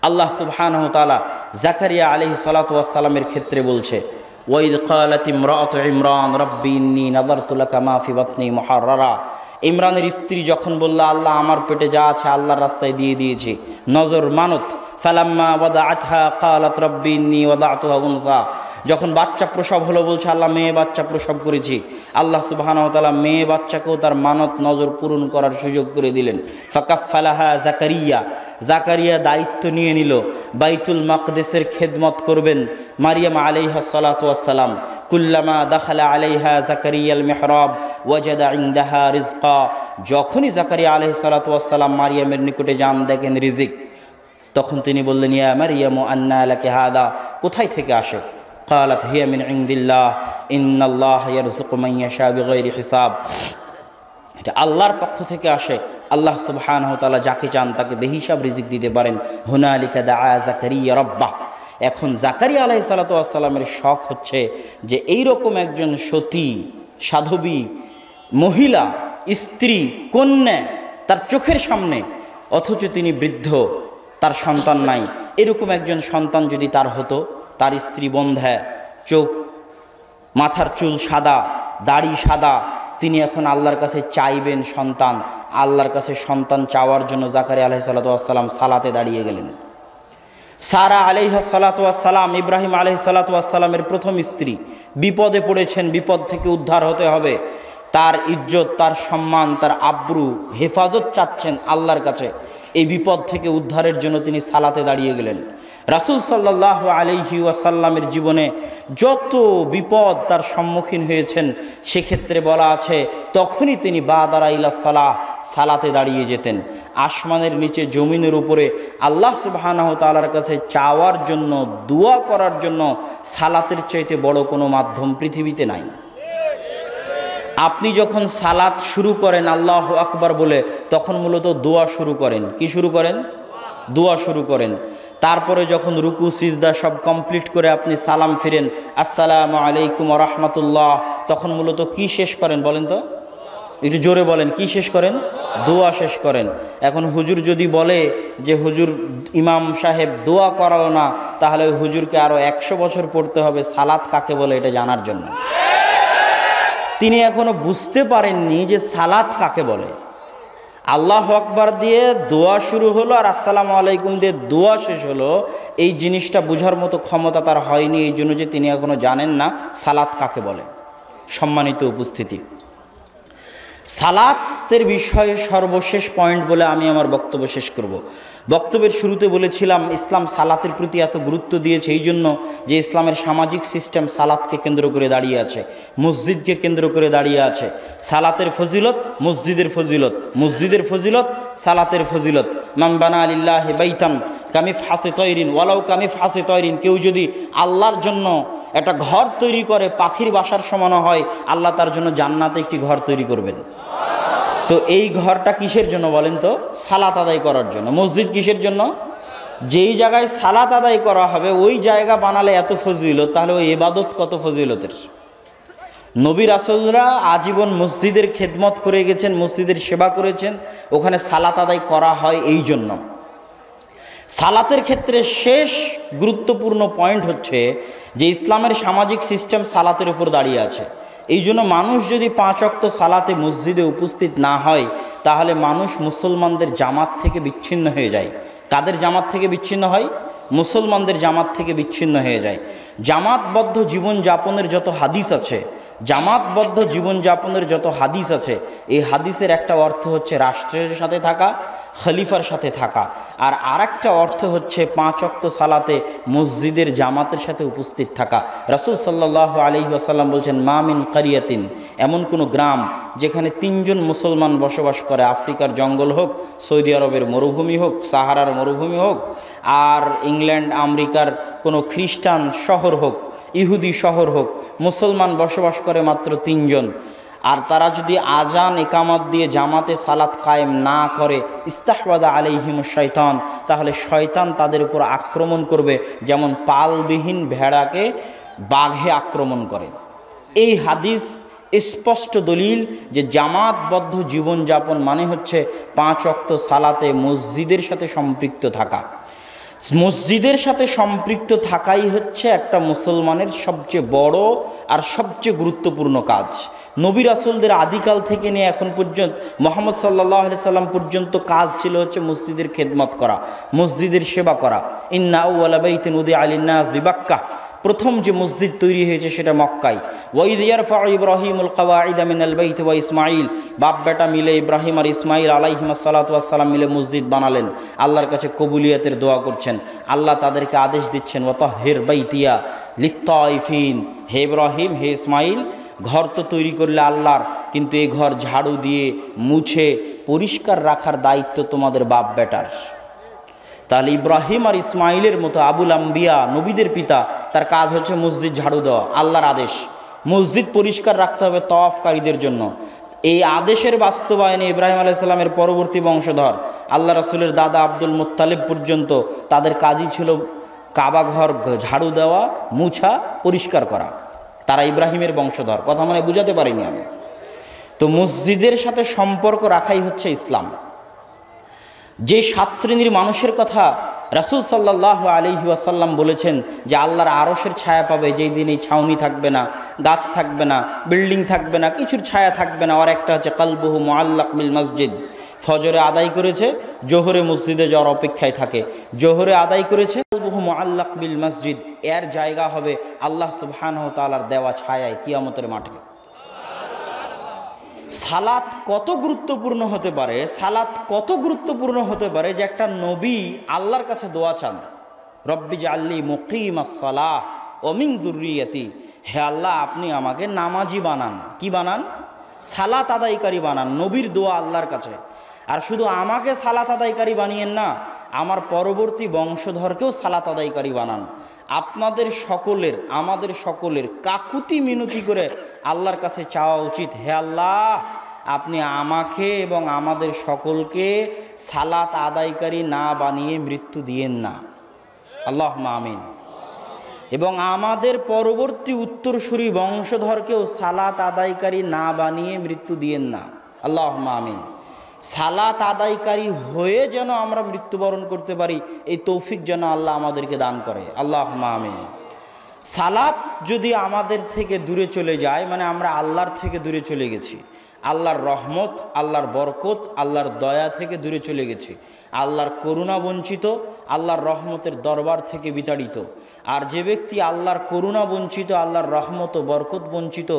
আল্লাহ সুবহানাহু ওয়া তাআলা জাকারিয়া আলাইহিস সালাতু ওয়াস সালামের ক্ষেত্রে বলছে, ওয়াইদ ক্বালাত ইমরাতু ইমরান রাব্বি ইন্নী নাযারতু লাকা মা ফি বাতনি মুহাররারা। ইমরানের স্ত্রী যখন বলল আল্লাহ আমার পেটে যা আছে আল্লাহর রাস্তায় দিয়ে দিয়েছি, নজর মানত। ফালাম্মা ওয়াদাআতহা ক্বালাত রাব্বি ইন্নী ওয়াদাতুহা উনসা। যখন বাচ্চা প্রসব হলো বলছে আল্লাহ মেয়ে বাচ্চা প্রসব করেছি। আল্লাহ সুবহানাহু ওয়া তাআলা মেয়ে বাচ্চাকেও তার মানত নজর পূরণ করার সুযোগ করে দিলেন। ফাকাফালাহা জাকারিয়া, জাকারিয়া দায়িত্ব নিয়ে নিল বাইতুল মাকদেসের খেদমত করবেন। মারিয়াম আলাইহাস সালাতু ওয়াস সালাম কুল্লামা দাখালা আলাইহা জাকারিয়াল মিহরাব ওয়াজাদা ইনদাহা রিজকা। যখনই জাকারিয়া আলাইহিস সালাতু ওয়াস সালাম মারিয়ামের নিকটে যান, দেখেন রিজিক, তখন তিনি বললেন ইয়া মারিয়ামু আন্না লাকি হাদা, কোথায় থেকে আসে? ক্বালাত হিয়া মিন ইনদিল্লাহ ইন্নাল্লাহা ইয়ারযুকু মান ইয়াশা বিগাইরি হিসাব। এটা আল্লাহর পক্ষ থেকে আসে, আল্লাহ সুবহানাহু ওয়া তাআলা যাকে চান তাকে বেহিসাব রিজিক দিতে পারেন। হুনালিকা দাআ যাকারিয়া রাব্বাহ। এখন জাকারিয়া আলাইহিস সালাতু ওয়াস সালামের শখ হচ্ছে যে এইরকম একজন সতী সাধবী মহিলা, স্ত্রী, কন্যা তার চোখের সামনে, অথচ তিনি বৃদ্ধ, তার সন্তান নাই। এরকম একজন সন্তান যদি তার হতো, তার স্ত্রী বন্ধ্যা, চোখ মাথার চুল সাদা, দাড়ি সাদা, তিনি এখন আল্লাহর কাছে চাইবেন সন্তান। আল্লাহর কাছে সন্তান চাওয়ার জন্য জাকারিয়া আলাইহিস সালাতু ওয়াস সালাম সালাতে দাঁড়িয়ে গেলেন। সারা আলাইহিস সালাতু ওয়াস সালাম, ইব্রাহিম আলাইহিস সালাতু ওয়াস সালামের প্রথম স্ত্রী, বিপদে পড়েছেন, বিপদ থেকে উদ্ধার হতে হবে, তার ইজ্জত, তার সম্মান, তার আব্রু হেফাজত চাচ্ছেন আল্লাহর কাছে। এই বিপদ থেকে উদ্ধারের জন্য তিনি সালাতে দাঁড়িয়ে গেলেন। রাসূল সাল্লাল্লাহু আলাইহি ওয়াসাল্লামের জীবনে যত বিপদ তার সম্মুখীন হয়েছেন, সেক্ষেত্রে বলা আছে তখনই তিনি বাদারা ইলা সালাহ, সালাতে দাঁড়িয়ে যেতেন। আসমানের নিচে জমিনের উপরে আল্লাহ সুবহানাহু ওয়া তাআলার কাছে চাওয়ার জন্য, দোয়া করার জন্য সালাতের চাইতে বড় কোনো মাধ্যম পৃথিবীতে নাই। আপনি যখন সালাত শুরু করেন আল্লাহু আকবার বলে, তখন মূলত দোয়া শুরু করেন। কি শুরু করেন? দোয়া শুরু করেন। তারপরে যখন রুকু সিজদা সব কমপ্লিট করে আপনি সালাম ফিরেন, আসসালামু আলাইকুম ওয়া রাহমাতুল্লাহ, তখন মূলত কি শেষ করেন বলেন তো? একটু জোরে বলেন, কি শেষ করেন? দোয়া শেষ করেন। এখন হুজুর যদি বলে যে হুজুর ইমাম সাহেব দোয়া করালো না, তাহলে ওই হুজুরকে আরও 100 বছর পড়তে হবে সালাত কাকে বলে এটা জানার জন্য। তিনি এখনো বুঝতে পারেননি যে সালাত কাকে বলে। আল্লাহু আকবার দিয়ে দোয়া শুরু হলো আর আসসালামু আলাইকুম দিয়ে দোয়া শেষ হলো, এই জিনিসটা বোঝার মতো ক্ষমতা তার হয়নি, এই জন্য যে তিনি এখনো জানেন না সালাত কাকে বলে। সম্মানিত উপস্থিতি, সালাতের বিষয়ে সর্বশেষ পয়েন্ট বলে আমি আমার বক্তব্য শেষ করব। বক্তব্যের শুরুতে বলেছিলাম ইসলাম সালাতের প্রতি এত গুরুত্ব দিয়েছে এই জন্য যে ইসলামের সামাজিক সিস্টেম সালাতকে কেন্দ্র করে দাঁড়িয়ে আছে, মসজিদকে কেন্দ্র করে দাঁড়িয়ে আছে। সালাতের ফজিলত, মসজিদের ফজিলত, মসজিদের ফজিলত, সালাতের ফজিলত। মান বানা লিল্লাহি বাইতান কামিফহাসি তয়রিন ওয়ালাউ কামিফহাসি তয়রিন, কেউ যদি আল্লাহর জন্য একটা ঘর তৈরি করে পাখির বাসার সমান হয়, আল্লাহ তার জন্য জান্নাতে একটি ঘর তৈরি করবেন। তো এই ঘরটা কিসের জন্য বলেন তো? সালাত আদায় করার জন্য। মসজিদ কিসের জন্য? যেই জায়গায় সালাত আদায় করা হবে ওই জায়গা বানালে এত ফজিলত, তাহলে ওই ইবাদত কত ফজিলতের। নবী রাসূলরা আজীবন মসজিদের খেদমত করে গেছেন, মসজিদের সেবা করেছেন, ওখানে সালাত আদায় করা হয় এই জন্য। সালাতের ক্ষেত্রে শেষ গুরুত্বপূর্ণ পয়েন্ট হচ্ছে যে ইসলামের সামাজিক সিস্টেম সালাতের উপর দাঁড়িয়ে আছে। এই জন্য মানুষ যদি 5 ওয়াক্ত সালাতে মসজিদে উপস্থিত না হয়, তাহলে মানুষ মুসলমানদের জামাত থেকে বিচ্ছিন্ন হয়ে যায়। কাদের জামাত থেকে বিচ্ছিন্ন হয়? মুসলমানদের জামাত থেকে বিচ্ছিন্ন হয়ে যায়। জামাতবদ্ধ জীবনযাপনের যত হাদিস আছে, জামাতবদ্ধ জীবনযাপনের যত হাদিস আছে, এই হাদিসের একটা অর্থ হচ্ছে রাষ্ট্রের সাথে থাকা, খলিফার সাথে থাকা, আর আরেকটা অর্থ হচ্ছে 5 ওয়াক্ত সালাতে মসজিদের জামাতের সাথে উপস্থিত থাকা। রাসূল সাল্লাল্লাহু আলাইহি ওয়াসাল্লাম বলছেন, মা মিন কারিয়াতিন, এমন কোনো গ্রাম যেখানে 3 জন মুসলমান বসবাস করে, আফ্রিকার জঙ্গল হোক, সৌদি আরবের মরুভূমি হোক, সাহারার মরুভূমি হোক, আর ইংল্যান্ড আমেরিকার কোনো খ্রিস্টান শহর হোক, ইহুদি শহর হোক, মুসলমান বসবাস করে মাত্র 3 জন, আর তারা যদি আজান একামত দিয়ে জামাতে সালাত কায়েম না করে, ইস্তাহওয়াদা আলাইহিমুশ শয়তান, তাহলে শয়তান তাদের উপর আক্রমণ করবে, যেমন পালবিহীন ভেড়াকে বাঘে আক্রমণ করে। এই হাদিস স্পষ্ট দলিল যে জামাতবদ্ধ জীবনযাপন মানে হচ্ছে 5 ওয়াক্ত সালাতে মসজিদের সাথে সম্পৃক্ত থাকা। মসজিদের সাথে সম্পৃক্ত থাকাই হচ্ছে একটা মুসলমানের সবচেয়ে বড় আর সবচেয়ে গুরুত্বপূর্ণ কাজ। নবী রাসূলদের আদিকাল থেকে নিয়ে এখন পর্যন্ত মুহাম্মদ সাল্লাল্লাহু আলাইহি সাল্লাম পর্যন্ত কাজ ছিল হচ্ছে মসজিদের খেদমত করা, মসজিদের সেবা করা। ইন্না আউওয়ালা বাইতিন উদিআ লিন-নাস বিবাক্কাহ, প্রথম যে মসজিদ তৈরি হয়েছে সেটা মক্কায়। ওয়াইদ ইয়ারফাউ ইব্রাহিমুল কাওয়াইদা মিনাল বাইত ওয়া ইসমাঈল, বাপ বেটা মিলে ইব্রাহিম আর ইসমাঈল আলাইহিমুস সালাতু ওয়াস সালাম মিলে মসজিদ বানালেন, আল্লাহর কাছে কবুলিয়তের দোয়া করছেন। আল্লাহ তাদেরকে আদেশ দিচ্ছেন, ওয়া তাহহির বাইতিয়া লিত-তাইফিন, হে ইব্রাহিম, হে ইসমাঈল, ঘর তো তৈরি করলে আল্লাহর, কিন্তু এই ঘর ঝাড়ু দিয়ে মুছে পরিষ্কার রাখার দায়িত্ব তোমাদের বাপ বেটার। তাহলে ইব্রাহিম আর ইসমাইলের মতো আবুল আম্বিয়া, নবীদের পিতা, তার কাজ হচ্ছে মসজিদ ঝাড়ু দেওয়া, আল্লাহর আদেশ। মসজিদ পরিষ্কার রাখতে হবে তওয়াফকারীদের জন্য। এই আদেশের বাস্তবায়নে ইব্রাহিম আলাইহিস সালামের পরবর্তী বংশধর আল্লাহ রাসূলের দাদা আব্দুল মুত্তালিব পর্যন্ত তাদের কাজই ছিল কাবা ঘর ঝাড়ু দেওয়া, মুছা, পরিষ্কার করা। তারা ইব্রাহিমের বংশধর। কথা মানে বুঝাতে পারিনি আমি। তো মসজিদের সাথে সম্পর্ক রাখাই হচ্ছে ইসলাম। যে 7 শ্রেণীর মানুষের কথা রাসূল সাল্লাল্লাহু আলাইহি ওয়াসাল্লাম বলেছেন যে আল্লাহর আরশের ছায়া পাবে, যেই দিন এই ছাউনি থাকবে না, গাছ থাকবে না, বিল্ডিং থাকবে না, কিছুর ছায়া থাকবে না। আর একটা হচ্ছে কালবুহু মুআল্লাক বিল মসজিদ, ফজরে আদায় করেছে, জোহরে মসজিদে যাওয়ার অপেক্ষায় থাকে, জোহরে আদায় করেছে, কালবুহু মুআল্লাক বিল মসজিদ, এর জায়গা হবে আল্লাহ সুবহানাহু ওয়া তাআলার দেওয়া ছায়ায় কিয়ামতের মাঠে। সালাত কত গুরুত্বপূর্ণ হতে পারে, সালাত কত গুরুত্বপূর্ণ হতে পারে যে একটা নবী আল্লাহর কাছে দোয়া চান, রব্বি জাআলনি মুকিমাস সালাহ ওয়া মিন যুররিয়াতি, হে আল্লাহ আপনি আমাকে নামাজি বানান। কি বানান? সালাত আদায়কারী বানান। নবীর দোয়া আল্লাহর কাছে। আর শুধু আমাকে সালাত আদায়কারী বানিয়েন না, আমার পরবর্তী বংশধরকেও সালাত আদায়কারী বানান। আপনাদের সকলের, আমাদের সকলের কাকুতি মিনতি করে আল্লাহর কাছে চাওয়া উচিত, হে আল্লাহ আপনি আমাকে এবং আমাদের সকলকে সালাত আদায়কারী না বানিয়ে মৃত্যু দিয়েন না, আল্লাহুম্মা আমিন। এবং আমাদের পরবর্তী উত্তরসূরি বংশধরকেও সালাত আদায়কারী না বানিয়ে মৃত্যু দিয়েন না, আল্লাহুম্মা আমিন। সালাত আদায়কারী হয়ে যেন আমরা মৃত্যুবরণ করতে পারি, এই তৌফিক যেন আল্লাহ আমাদেরকে দান করে, আল্লাহুম্মা আমিন। সালাত যদি আমাদের থেকে দূরে চলে যায়, মানে আমরা আল্লাহর থেকে দূরে চলে গেছি, আল্লাহর রহমত, আল্লাহর বরকত, আল্লাহর দয়া থেকে দূরে চলে গেছি, আল্লাহর করুণা বঞ্চিত, আল্লাহর রহমতের দরবার থেকে বিতাড়িত। আর যে ব্যক্তি আল্লাহর করুণা বঞ্চিত, আল্লাহর রহমত ও বরকত বঞ্চিত,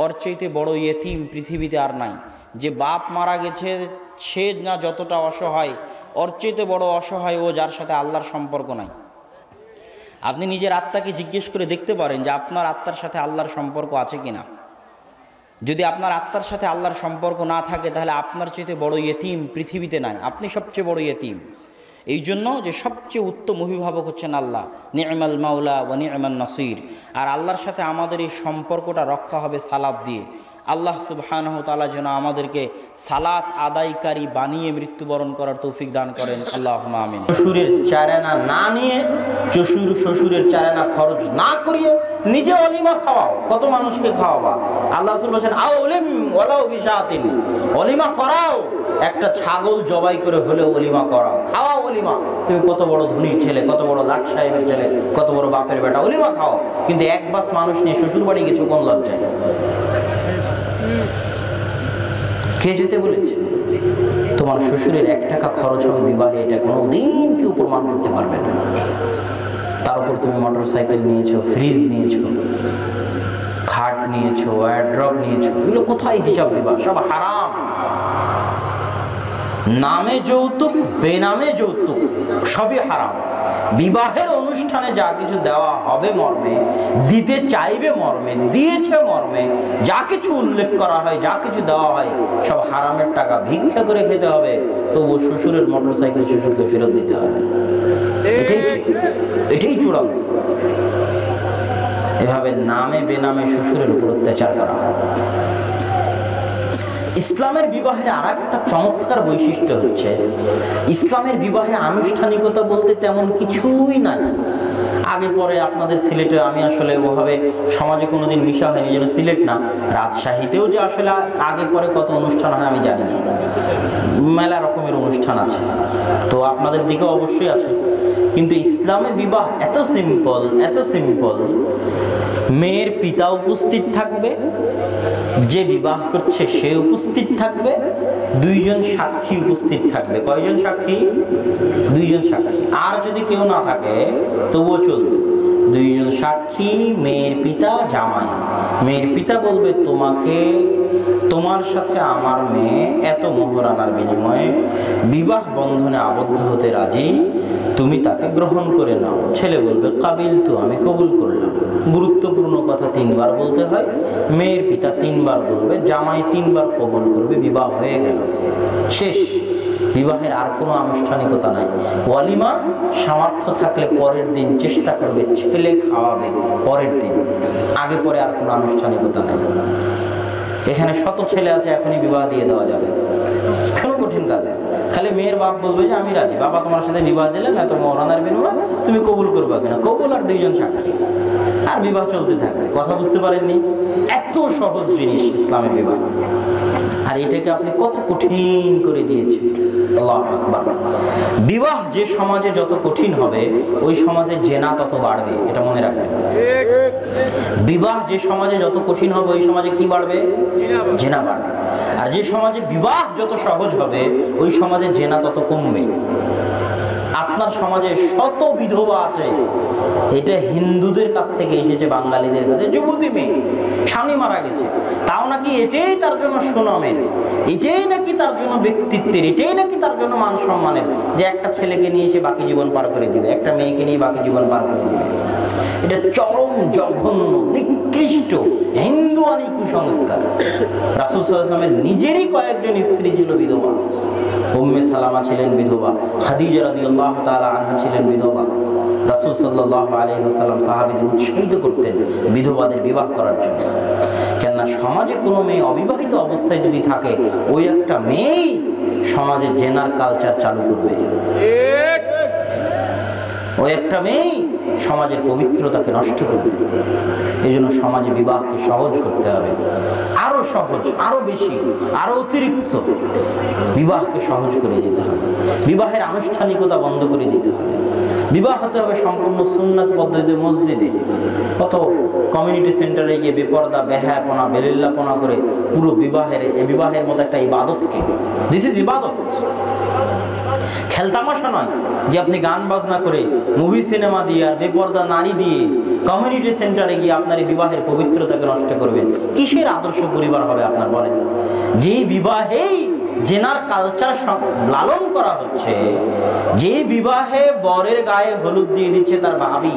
ওর চাইতে বড় ইয়েতিম পৃথিবীতে আর নাই। যে বাপ মারা গেছে সে না যতটা অসহায়, ওর চাইতে বড় অসহায় ও যার সাথে আল্লাহর সম্পর্ক নাই। আপনি নিজের আত্মাকে জিজ্ঞেস করে দেখতে পারেন যে আপনার আত্মার সাথে আল্লাহর সম্পর্ক আছে কিনা। যদি আপনার আত্মার সাথে আল্লাহর সম্পর্ক না থাকে, তাহলে আপনার চাইতে বড় ইয়েতিম পৃথিবীতে নাই, আপনি সবচেয়ে বড় ইয়েতিম। এই জন্য যে সবচেয়ে উত্তম অভিভাবক হচ্ছেন আল্লাহ, নি'মাল মাওলা ওয়া নি'মান নাসির। আর আল্লাহর সাথে আমাদের এই সম্পর্কটা রক্ষা হবে সালাত দিয়ে। আল্লাহ সুবহানাহু ওয়া তাআলা যেন আমাদেরকে সালাত আদায়কারী বানিয়ে মৃত্যুবরণ করার তৌফিক দান করেন, আল্লাহুম্মা আমিন। শ্বশুরের চারানা না নিয়ে, শ্বশুরের চারানা খরচ না করিয়ে নিজে অলিমা খাওয়াও। কত মানুষকে খাওয়াবা? আল্লাহ রাসূল বলেন আউলিম ওয়ালাউ বিশাতিন, অলিমা করাও, একটা ছাগল জবাই করে হলেও অলিমা করাও, খাওয়াও অলিমা। তুমি কত বড় ধনীর ছেলে, কত বড় লাট সাহেবের ছেলে, কত বড় বাপের বেটা, অলিমা খাও। কিন্তু এক বাস মানুষ নিয়ে শ্বশুর বাড়ি গেছো, কোন লজ্জায়? কে যেতে বলেছে? তোমার শ্বশুরের 1 টাকা খরচ হবে বিবাহে, এটা কোনোদিন কেউ প্রমাণ করতে পারবে না। তার উপর তুমি মোটরসাইকেল নিয়েছো, ফ্রিজ নিয়েছো, খাট নিয়েছো, ওয়ারড্রপ নিয়েছো, এগুলো কোথায় হিসাব দিবা? সব হারাম। নামে যৌতুক, বেনামে যৌতুক, সবই হারাম। বিবাহের অনুষ্ঠানে যা কিছু দেওয়া হবে মর্মে, দিতে চাইবে মর্মে, দিয়েছে মর্মে, যা কিছু উল্লেখ করা হয়, যা কিছু দেওয়া হয়, সব হারামের টাকা, ভিক্ষা করে খেতে হবে। তবু শ্বশুরের মোটরসাইকেল শ্বশুরকে ফেরত দিতে হবে, এটাই ঠিক, এটাই চূড়ান্ত। এভাবে নামে বেনামে শ্বশুরের উপর অত্যাচার করা হয়। ইসলামের বিবাহের আর একটা চমৎকার বৈশিষ্ট্য হচ্ছে, ইসলামের বিবাহে আনুষ্ঠানিকতা বলতে তেমন কিছুই নাই। আগে পরে আপনাদের সিলেটে, আমি আসলে ওভাবে সমাজে কোনোদিন মিশা হয়নি, যেন সিলেট না, রাজশাহীতেও যে আসলে আগে পরে কত অনুষ্ঠান হয় আমি জানি না, মেলা রকমের অনুষ্ঠান আছে, তো আপনাদের দিকে অবশ্যই আছে। কিন্তু ইসলামের বিবাহ এত সিম্পল, এত সিম্পল। মেয়ের পিতা উপস্থিত থাকবে, যে বিবাহ করছে সে উপস্থিত থাকবে, 2 জন সাক্ষী উপস্থিত থাকবে। কয়জন সাক্ষী? 2 জন সাক্ষী। আর যদি কেউ না থাকে তবুও চলবে। 2 জন সাক্ষী, মেয়ের পিতা, জামাই। মেয়ের পিতা বলবে তোমাকে, তোমার সাথে আমার মেয়ে এত মোহরানার বিনিময়ে বিবাহ বন্ধনে আবদ্ধ হতে রাজি, তুমি তাকে গ্রহণ করে নাও। ছেলে বলবে কাবিল তো, আমি কবুল করলাম। গুরুত্বপূর্ণ কথা 3 বার বলতে হয়। মেয়ের পিতা 3 বার বলবে, জামাই 3 বার কবুল করবে, বিবাহ হয়ে গেল, শেষ। বিবাহের আর কোনো আনুষ্ঠানিকতা নাই। ওয়ালিমা সামর্থ্য থাকলে পরের দিন চেষ্টা করবে, ছেলে খাওয়াবে পরের দিন, আগে পরে আর কোনো আনুষ্ঠানিকতা নাই। এখানে শত ছেলে আছে, এখনই বিবাহ দিয়ে দেওয়া যাবে, কোনো কঠিন কাজে। খালি মেয়ের বাপ বলবে যে আমি রাজি, বাবা তোমার সাথে বিবাহ দিলাম এত মওলানার বিনিময়, তুমি কবুল করবা কিনা, কবুল আর দুইজন সাক্ষী, আর বিবাহ চলতে থাকবে। কথা বুঝতে পারেননি? এত সহজ জিনিস ইসলামের বিবাহ, আর এটাকে আপনি কত কঠিন করে দিয়েছেন। আল্লাহু আকবার। বিবাহ যে সমাজে যত কঠিন হবে ওই সমাজে জেনা তত বাড়বে, এটা মনে রাখবেন। বিবাহ যে সমাজে যত কঠিন হবে ওই সমাজে কি বাড়বে? জেনা বাড়বে। আর যে সমাজে বিবাহ যত সহজ হবে ওই সমাজে জেনা তত কমবে। আপনার সমাজে শত বিধবা আছে, এটা হিন্দুদের কাছ থেকে এসেছে বাঙালিদের কাছে। যুবতী মেয়ে, স্বামী মারা গেছে, তাও নাকি এটাই তার জন্য সুনামের, এটাই নাকি তার জন্য ব্যক্তিত্বের, এটাই নাকি তার জন্য মান সম্মানের, যে একটা ছেলেকে নিয়ে এসে বাকি জীবন পার করে দিবে, একটা মেয়েকে নিয়ে বাকি জীবন পার করে দিবে। এটা চরম জঘন্য নিকৃষ্ট হিন্দুয়ানি কুসংস্কার। রাসূল সাল্লাল্লাহু আলাইহি ওয়াসাল্লামের নিজেরই কয়েকজন স্ত্রী ছিল বিধবা। উম্মে সালামা ছিলেন বিধবা, খাদিজা রাদিয়াল্লাহু তাআলা আনহা ছিলেন বিধবা। রাসূল সাল্লাল্লাহু আলাইহি ওয়াসাল্লাম সাহাবীদের উৎসাহিত করতেন বিধবাদের বিবাহ করার জন্য। কেননা সমাজে কোনো মেয়ে অবিবাহিত অবস্থায় যদি থাকে, ওই একটা মেয়েই সমাজে জেনার কালচার চালু করবে, ওই একটা মেয়েই সমাজের পবিত্রতাকে নষ্ট করবে। এই জন্য সমাজে বিবাহকে সহজ করতে হবে, আরো সহজ, আরো বেশি, আরো অতিরিক্ত বিবাহকে সহজ করে দিতে হবে। বিবাহের আনুষ্ঠানিকতা বন্ধ করে দিতে হবে। বিবাহ হতে হবে সম্পূর্ণ সুন্নাত পদ্ধতিতে মসজিদে। কত কমিউনিটি সেন্টারে গিয়ে বেপর্দা, বেহায়াপনা, বেলিল্লাপনা করে পুরো বিবাহের মতো একটা ইবাদতকে, দিস ইজ ইবাদত, খেলতামাশা নয় যে আপনি গান বাজনা করে, মুভি সিনেমা দিয়ে আর বেপর্দা নারী দিয়ে কমিউনিটি সেন্টারে গিয়ে আপনার এই বিবাহের পবিত্রতাকে নষ্ট করবেন। কিসের আদর্শ পরিবার হবে আপনার বলেন? যেই বিবাহেই জেনার কালচার লালন করা হচ্ছে, যে বিবাহে বরের গায়ে হলুদ দিয়ে দিচ্ছে তার ভাবি,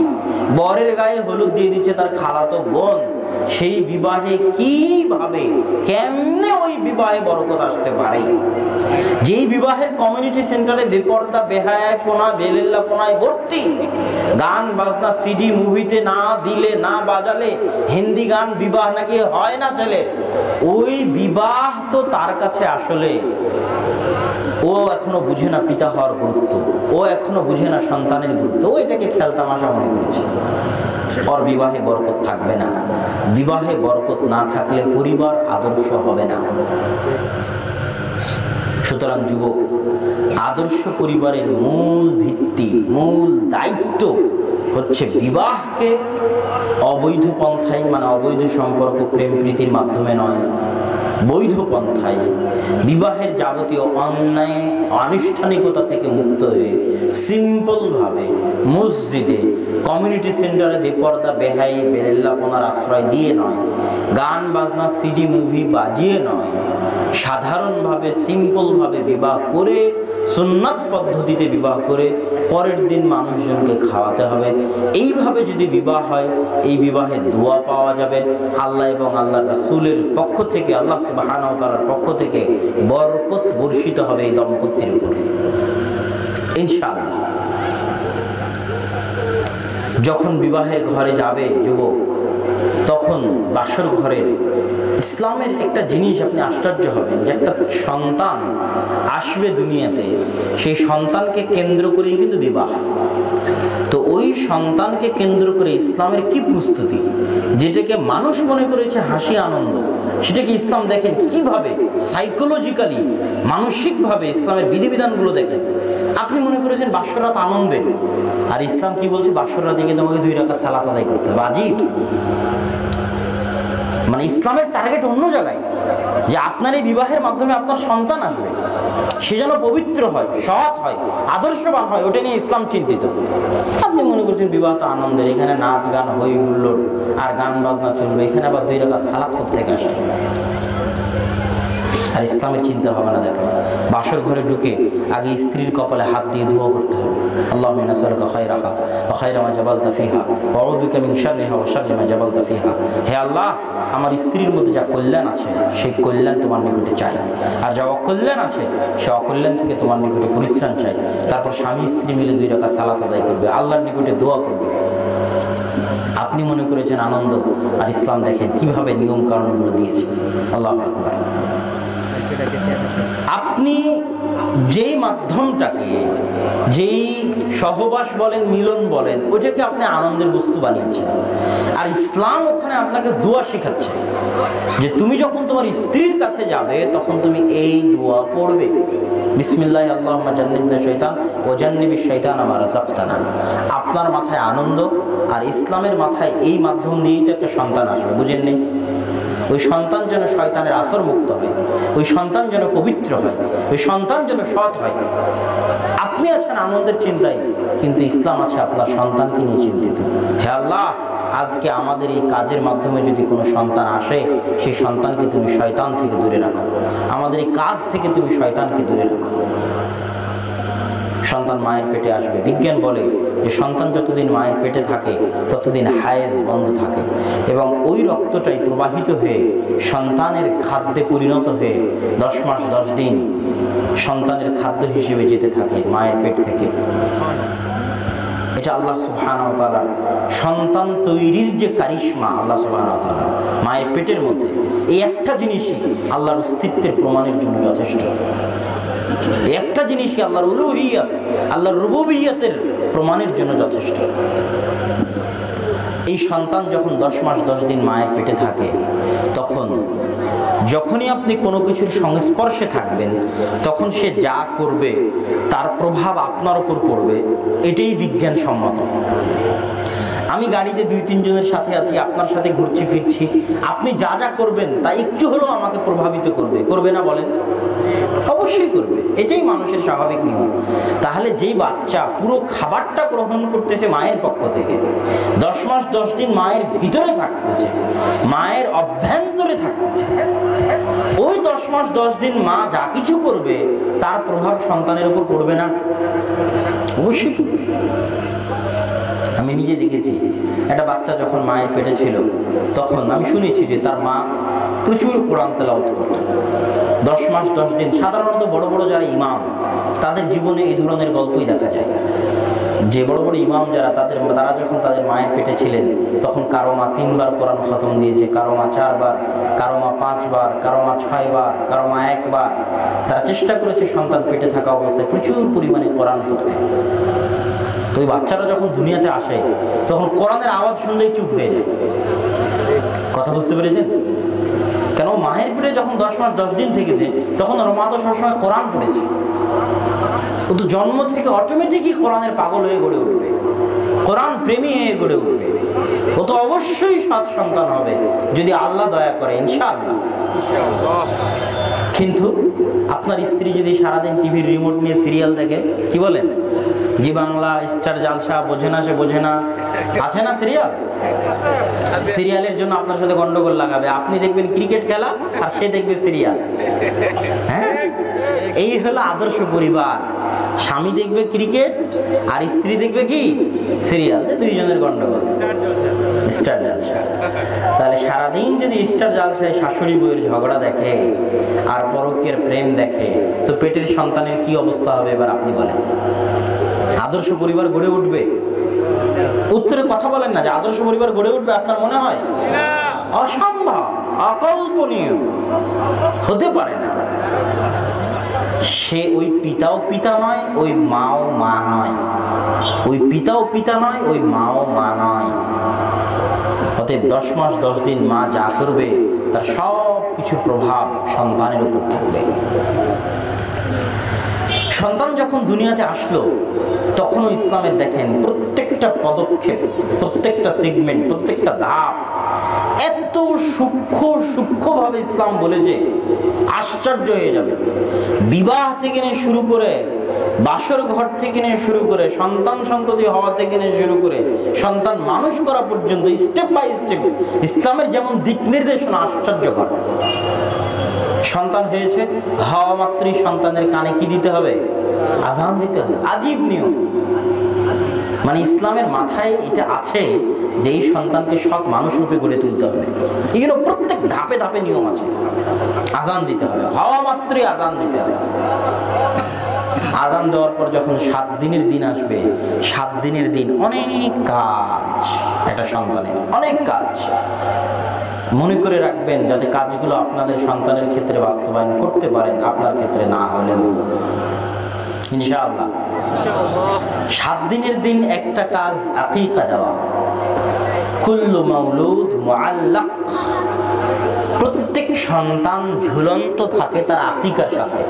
বরের গায়ে হলুদ দিয়ে দিচ্ছে তার খালাতো বোন, সেই বিবাহে কিভাবে কেমনে ওই বিবাহে বরকত আসতে পারে? যেই বিবাহের কমিউনিটি সেন্টারে বেপর্দা, বেহায়াপনা, বেলিল্লাপনায় ভর্তি, গান বাজনা সিডি মুভিতে না দিলে, না বাজালে হিন্দি গান বিবাহ নাকি হয় না ছেলের, ওই বিবাহ তো তার কাছে আসলে ও এখনো বুঝে না পিতা হওয়ার গুরুত্ব, ও এখনো বুঝে না সন্তানের গুরুত্ব, ও এটাকে খেলতামাশা মনে করেছে। ওর বিবাহে বরকত থাকবে না। বিবাহে বরকত না থাকলে পরিবার আদর্শ হবে না। সুতরাং যুবক, আদর্শ পরিবারের মূল ভিত্তি, মূল দায়িত্ব হচ্ছে বিবাহকে অবৈধ পন্থায়, মানে অবৈধ সম্পর্ক, প্রেম প্রীতির মাধ্যমে নয়, বৈধ পন্থায় বিবাহের যাবতীয় অন্যায় আনুষ্ঠানিকতা থেকে মুক্ত হয়ে সিম্পলভাবে মসজিদে, কমিউনিটি সেন্টারে বেপর্দা, বেহাই, বেলিল্লাপনার আশ্রয় দিয়ে নয়, গান বাজনা সিডি মুভি বাজিয়ে নয়, সাধারণভাবে সিম্পলভাবে বিবাহ করে, সুন্নাত পদ্ধতিতে বিবাহ করে পরের দিন মানুষজনকে খাওয়াতে হবে। এইভাবে যদি বিবাহ হয়, এই বিবাহে দোয়া পাওয়া যাবে আল্লাহ এবং আল্লাহর রাসূলের পক্ষ থেকে, আল্লাহ সুবহানাহু ওয়া তাআলার পক্ষ থেকে বরকত বর্ষিত হবে এই দম্পতির উপর ইনশাআল্লাহ। যখন বিবাহের ঘরে যাবে যুবক, তখন বাসর ঘরের ইসলামের একটা জিনিস আপনি আশ্চর্য হবেন, যে একটা সন্তান আসবে দুনিয়াতে, সেই সন্তানকে কেন্দ্র করেই কিন্তু বিবাহ। তো ওই সন্তানকে কেন্দ্র করে ইসলামের কি প্রস্তুতি, যেটাকে মানুষ মনে করেছে হাসি আনন্দ, সেটাকে ইসলাম দেখেন কিভাবে সাইকোলজিক্যালি, মানসিকভাবে ইসলামের বিধিবিধানগুলো দেখেন। আপনি মনে করেছেন বাসর রাত আনন্দের, আর ইসলাম কি বলছে? বাসর রাতে গিয়ে তোমাকে 2 রাকাত সালাত আদায় করতে হবে। আজীব, মানে ইসলামের টার্গেট অন্য জায়গায়, যে আপনার এই বিবাহের মাধ্যমে আপনার সন্তান আসবে, সে যেন পবিত্র হয়, সৎ হয়, আদর্শবান হয়, ওটা নিয়ে ইসলাম চিন্তিত। আপনি মনে করছেন বিবাহ তো আনন্দের, এখানে নাচ গান হই হুল্লোড় আর গান বাজনা চলবে, এখানে আবার 2 রাকাত সালাত করতে আসে। আর ইসলামের চিন্তা হবে না। দেখেন, বাসর ঘরে ঢুকে আগে স্ত্রীর কপালে হাত দিয়ে দোয়া করতে হবে, আল্লাহুম্মা নাসআলুকা খায়রাহা ওয়া খায়রা মা জাবালতা ফিহা ওয়া আউযু বিকা মিন শাররিহা ওয়া শাররি মা জাবালতা ফিহা। হে আল্লাহ, আমার স্ত্রীর মধ্যে যা কল্যাণ আছে সেই কল্যাণ তোমার নিকটে চাই, আর যা অকল্যাণ আছে সে অকল্যাণ থেকে তোমার নিকটে পরিত্রাণ চাই। তারপর স্বামী স্ত্রী মিলে 2 রাকাত সালাত আদায় করবে, আল্লাহর নিকটে দোয়া করবে। আপনি মনে করেছেন আনন্দ, আর ইসলাম দেখেন কিভাবে নিয়ম কানুনগুলো দিয়েছে। আল্লাহু আকবার। আপনি যেই মাধ্যমটাকে, যেই সহবাস বলেন, মিলন বলেন, ওইটাকে আপনি আনন্দের বস্তু বানিয়েছেন, আর ইসলাম ওখানে আপনাকে দোয়া শেখাচ্ছে যে তুমি যখন তোমার স্ত্রীর কাছে যাবে তখন তুমি এই দোয়া পড়বে, বিসমিল্লাহ আল্লাহুম্মা জান্নিবনা শাইতান ওয়া জান্নিবিশ শাইতানা মা রাযাকতানা। আপনার মাথায় আনন্দ, আর ইসলামের মাথায় এই মাধ্যম দিয়েই তো একটা সন্তান আসবে, বুঝেননি? ওই সন্তান যেন শয়তানের আসর মুক্ত হয়, ওই সন্তান যেন পবিত্র হয়, ওই সন্তান যেন সৎ হয়। আপনি আছেন আনন্দের চিন্তায়, কিন্তু ইসলাম আছে আপনার সন্তানকে নিয়ে চিন্তিত। হে আল্লাহ, আজকে আমাদের এই কাজের মাধ্যমে যদি কোনো সন্তান আসে, সেই সন্তানকে তুমি শয়তান থেকে দূরে রাখো, আমাদের এই কাজ থেকে তুমি শয়তানকে দূরে রাখো। সন্তান মায়ের পেটে আসবে, বিজ্ঞান বলে যে সন্তান যতদিন মায়ের পেটে থাকে ততদিন হায়েজ বন্ধ থাকে, এবং ওই রক্তটাই প্রবাহিত হয়ে সন্তানের খাদ্যে পরিণত হয়ে 10 মাস 10 দিন সন্তানের খাদ্য হিসেবে যেতে থাকে মায়ের পেট থেকে। এটা আল্লাহ সুবহানাহু ওয়া তাআলা সন্তান তৈরির যে কারিশমা, আল্লাহ সুবহানাহু ওয়া তাআলা মায়ের পেটের মধ্যে এই একটা জিনিসই আল্লাহর অস্তিত্বের প্রমাণের জন্য যথেষ্ট। একটা জিনিসই আল্লাহর উলুহিয়াত, আল্লাহর রুবুবিয়্যাতের প্রমাণের জন্য যথেষ্ট। এই সন্তান যখন 10 মাস 10 দিন মায়ের পেটে থাকে, তখন যখনই আপনি কোনো কিছুর সংস্পর্শে থাকবেন তখন সে যা করবে তার প্রভাব আপনার উপর পড়বে, এটাই বিজ্ঞানসম্মত। আমি গাড়িতে 2-3 জনের সাথে আছি, আপনার সাথে ঘুরছি ফিরছি, আপনি যা যা করবেন তা একটু হলেও আমাকে প্রভাবিত করবে, করবে না বলেন? অবশ্যই করবে, এটাই মানুষের স্বাভাবিক নিয়ম। তাহলে যেই বাচ্চা পুরো খাবারটা গ্রহণ করতেছে মায়ের পক্ষ থেকে, 10 মাস 10 দিন মায়ের ভিতরে থাকতেছে, মায়ের অভ্যন্তরে থাকতেছে, ওই 10 মাস 10 দিন মা যা কিছু করবে তার প্রভাব সন্তানের উপর পড়বে না? অবশ্যই। আমি নিজে দেখেছি, একটা বাচ্চা যখন মায়ের পেটে ছিল তখন আমি শুনেছি যে তার মা প্রচুর কোরআন তেলাওয়াত করত 10 মাস 10 দিন। সাধারণত বড় বড় যারা ইমাম তাদের জীবনে এই ধরনের গল্পই দেখা যায়, যে বড় বড় ইমাম যারা তারা যখন তাদের মায়ের পেটে ছিলেন তখন কারো মা 3 বার কোরআন খতম দিয়েছে, কারো মা 4 বার, কারো মা 5 বার, কারো মা 6 বার, কারো মা 1 বার। তারা চেষ্টা করেছে সন্তান পেটে থাকা অবস্থায় প্রচুর পরিমাণে কোরআন পড়তে। তো ওই বাচ্চারা যখন দুনিয়াতে আসে তখন কোরআনের আওয়াজ শুনলেই চুপ হয়ে যায়। কথা বুঝতে পেরেছেন? কেন? মায়ের পেটে যখন 10 মাস 10 দিন থেকেছে তখন ওর মা তো সবসময় কোরআন পড়েছে, ও তো জন্ম থেকে অটোমেটিকই কোরআনের পাগল হয়ে গড়ে উঠবে, কোরআন প্রেমী হয়ে গড়ে উঠবে। ও তো অবশ্যই সৎ সন্তান হবে যদি আল্লাহ দয়া করে, ইনশাআল্লাহ। কিন্তু আপনার স্ত্রী যদি সারাদিন টিভির রিমোট নিয়ে সিরিয়াল দেখে, কি বলেন, জি বাংলা, স্টার জালসা, বোঝে না সে বোঝে না, আছে না সিরিয়াল? সিরিয়ালের জন্য আপনার সাথে গন্ডগোল লাগাবে, আপনি দেখবেন ক্রিকেট খেলা আর সে দেখবে সিরিয়াল। হ্যাঁ, এই হলো আদর্শ পরিবার। স্বামী দেখবে ক্রিকেট আর স্ত্রী দেখবে কি সিরিয়াল, দুইজনের গন্ডগোল, স্টার জালসা। তাহলে সারাদিন যদি স্টার জালসায় শাশুড়ি বউয়ের ঝগড়া দেখে আর পরকীয়ার প্রেম দেখে, তো পেটের সন্তানের কি অবস্থা হবে এবার আপনি বলেন? আদর্শ পরিবার গড়ে উঠবে? উত্তরে কথা বলেন না যে আদর্শ পরিবার গড়ে উঠবে, আপনার মনে হয়? অসম্ভব, অকল্পনীয়, হতে পারে না। সে ওই পিতাও পিতা নয়, ওই মাও মা নয়, ওই পিতাও পিতা নয়, ওই মাও মা নয়। অতএব 10 মাস 10 দিন মা যা করবে তার সব কিছুর প্রভাব সন্তানের উপর থাকবে। সন্তান যখন দুনিয়াতে আসলো তখনও ইসলামের দেখেন প্রত্যেকটা পদক্ষেপ, প্রত্যেকটা সেগমেন্ট, প্রত্যেকটা ধাপ এত সূক্ষ্মভাবে ইসলাম বলেছে, আশ্চর্য হয়ে যাবে। বিবাহ থেকে নিয়ে শুরু করে, বাসর ঘর থেকে নিয়ে শুরু করে, সন্তান সন্ততি হওয়া থেকে নিয়ে শুরু করে সন্তান মানুষ করা পর্যন্ত স্টেপ বাই স্টেপ ইসলামের যেমন দিক নির্দেশনা আশ্চর্যকর। সন্তান হয়েছে, হওয়া মাত্রই সন্তানের কানে কি দিতে হবে? আজান দিতে হবে। আজীব নিয়ম, মানে ইসলামের মাথায় এটা আছে যে এই সন্তানকে সৎ মানুষ রূপে গড়ে তুলতে হবে। এগুলো প্রত্যেক ধাপে ধাপে নিয়ম আছে। আজান দিতে হবে, হওয়া মাত্রই আজান দিতে হবে। আজান দেওয়ার পর যখন 7 দিনের দিন আসবে, 7 দিনের দিন অনেক কাজ, একটা সন্তানের অনেক কাজ। মনে করে রাখবেন যাতে কাজগুলো আপনাদের সন্তানের ক্ষেত্রে বাস্তবায়ন করতে পারেন, আপনার ক্ষেত্রে না হলেও ইনশাআল্লাহ। 7 দিনের দিন একটা কাজ আকিকা দেওয়া। কুল্লু মাউলুদ মুআল্লাক, প্রত্যেক সন্তান ঝুলন্ত থাকে তার আকিকার সাথে।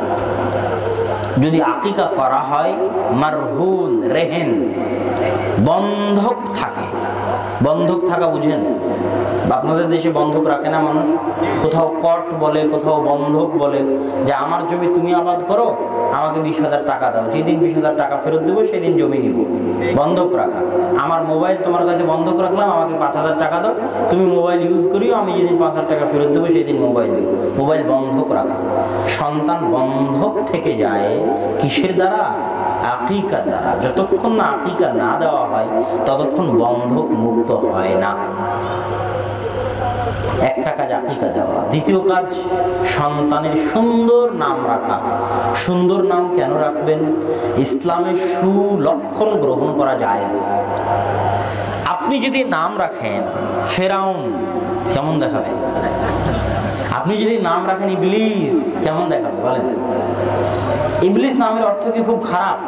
যদি আকিকা করা হয় মারহুন রেহেন, বন্ধক থাকে। বন্ধক থাকা বুঝেন? আপনাদের দেশে বন্ধক রাখে না মানুষ? কোথাও কট বলে, কোথাও বন্ধক বলে, যে আমার জমি তুমি আবাদ করো, আমাকে 20,000 টাকা দাও, যেদিন 20,000 টাকা ফেরত দেবো সেদিন জমি নিব। বন্ধক রাখা। আমার মোবাইল তোমার কাছে বন্ধক রাখলাম, আমাকে 5,000 টাকা দাও, তুমি মোবাইল ইউজ করিও, আমি যেদিন 5,000 টাকা ফেরত দেবো সেদিন মোবাইল দিই। মোবাইল বন্ধক রাখা। সন্তান বন্ধক থেকে যায় কিসের দ্বারা? আকিকার দ্বারা। যতক্ষণ না আকিকা না দেওয়া হয় ততক্ষণ বন্ধক মুক্ত হয় না। একটা কাজ আকিকা দেওয়া। দ্বিতীয় কাজ সন্তানের সুন্দর নাম রাখা। সুন্দর নাম কেন রাখবেন? ইসলামের সুলক্ষণ গ্রহণ করা জায়েজ। আপনি যদি নাম রাখেন ফেরাউন, কেমন দেখাবে? আপনি যদি নাম রাখেন ইবলিস, কেমন দেখাবে বলেন? ইবলিস নামের অর্থ কি খুব খারাপ?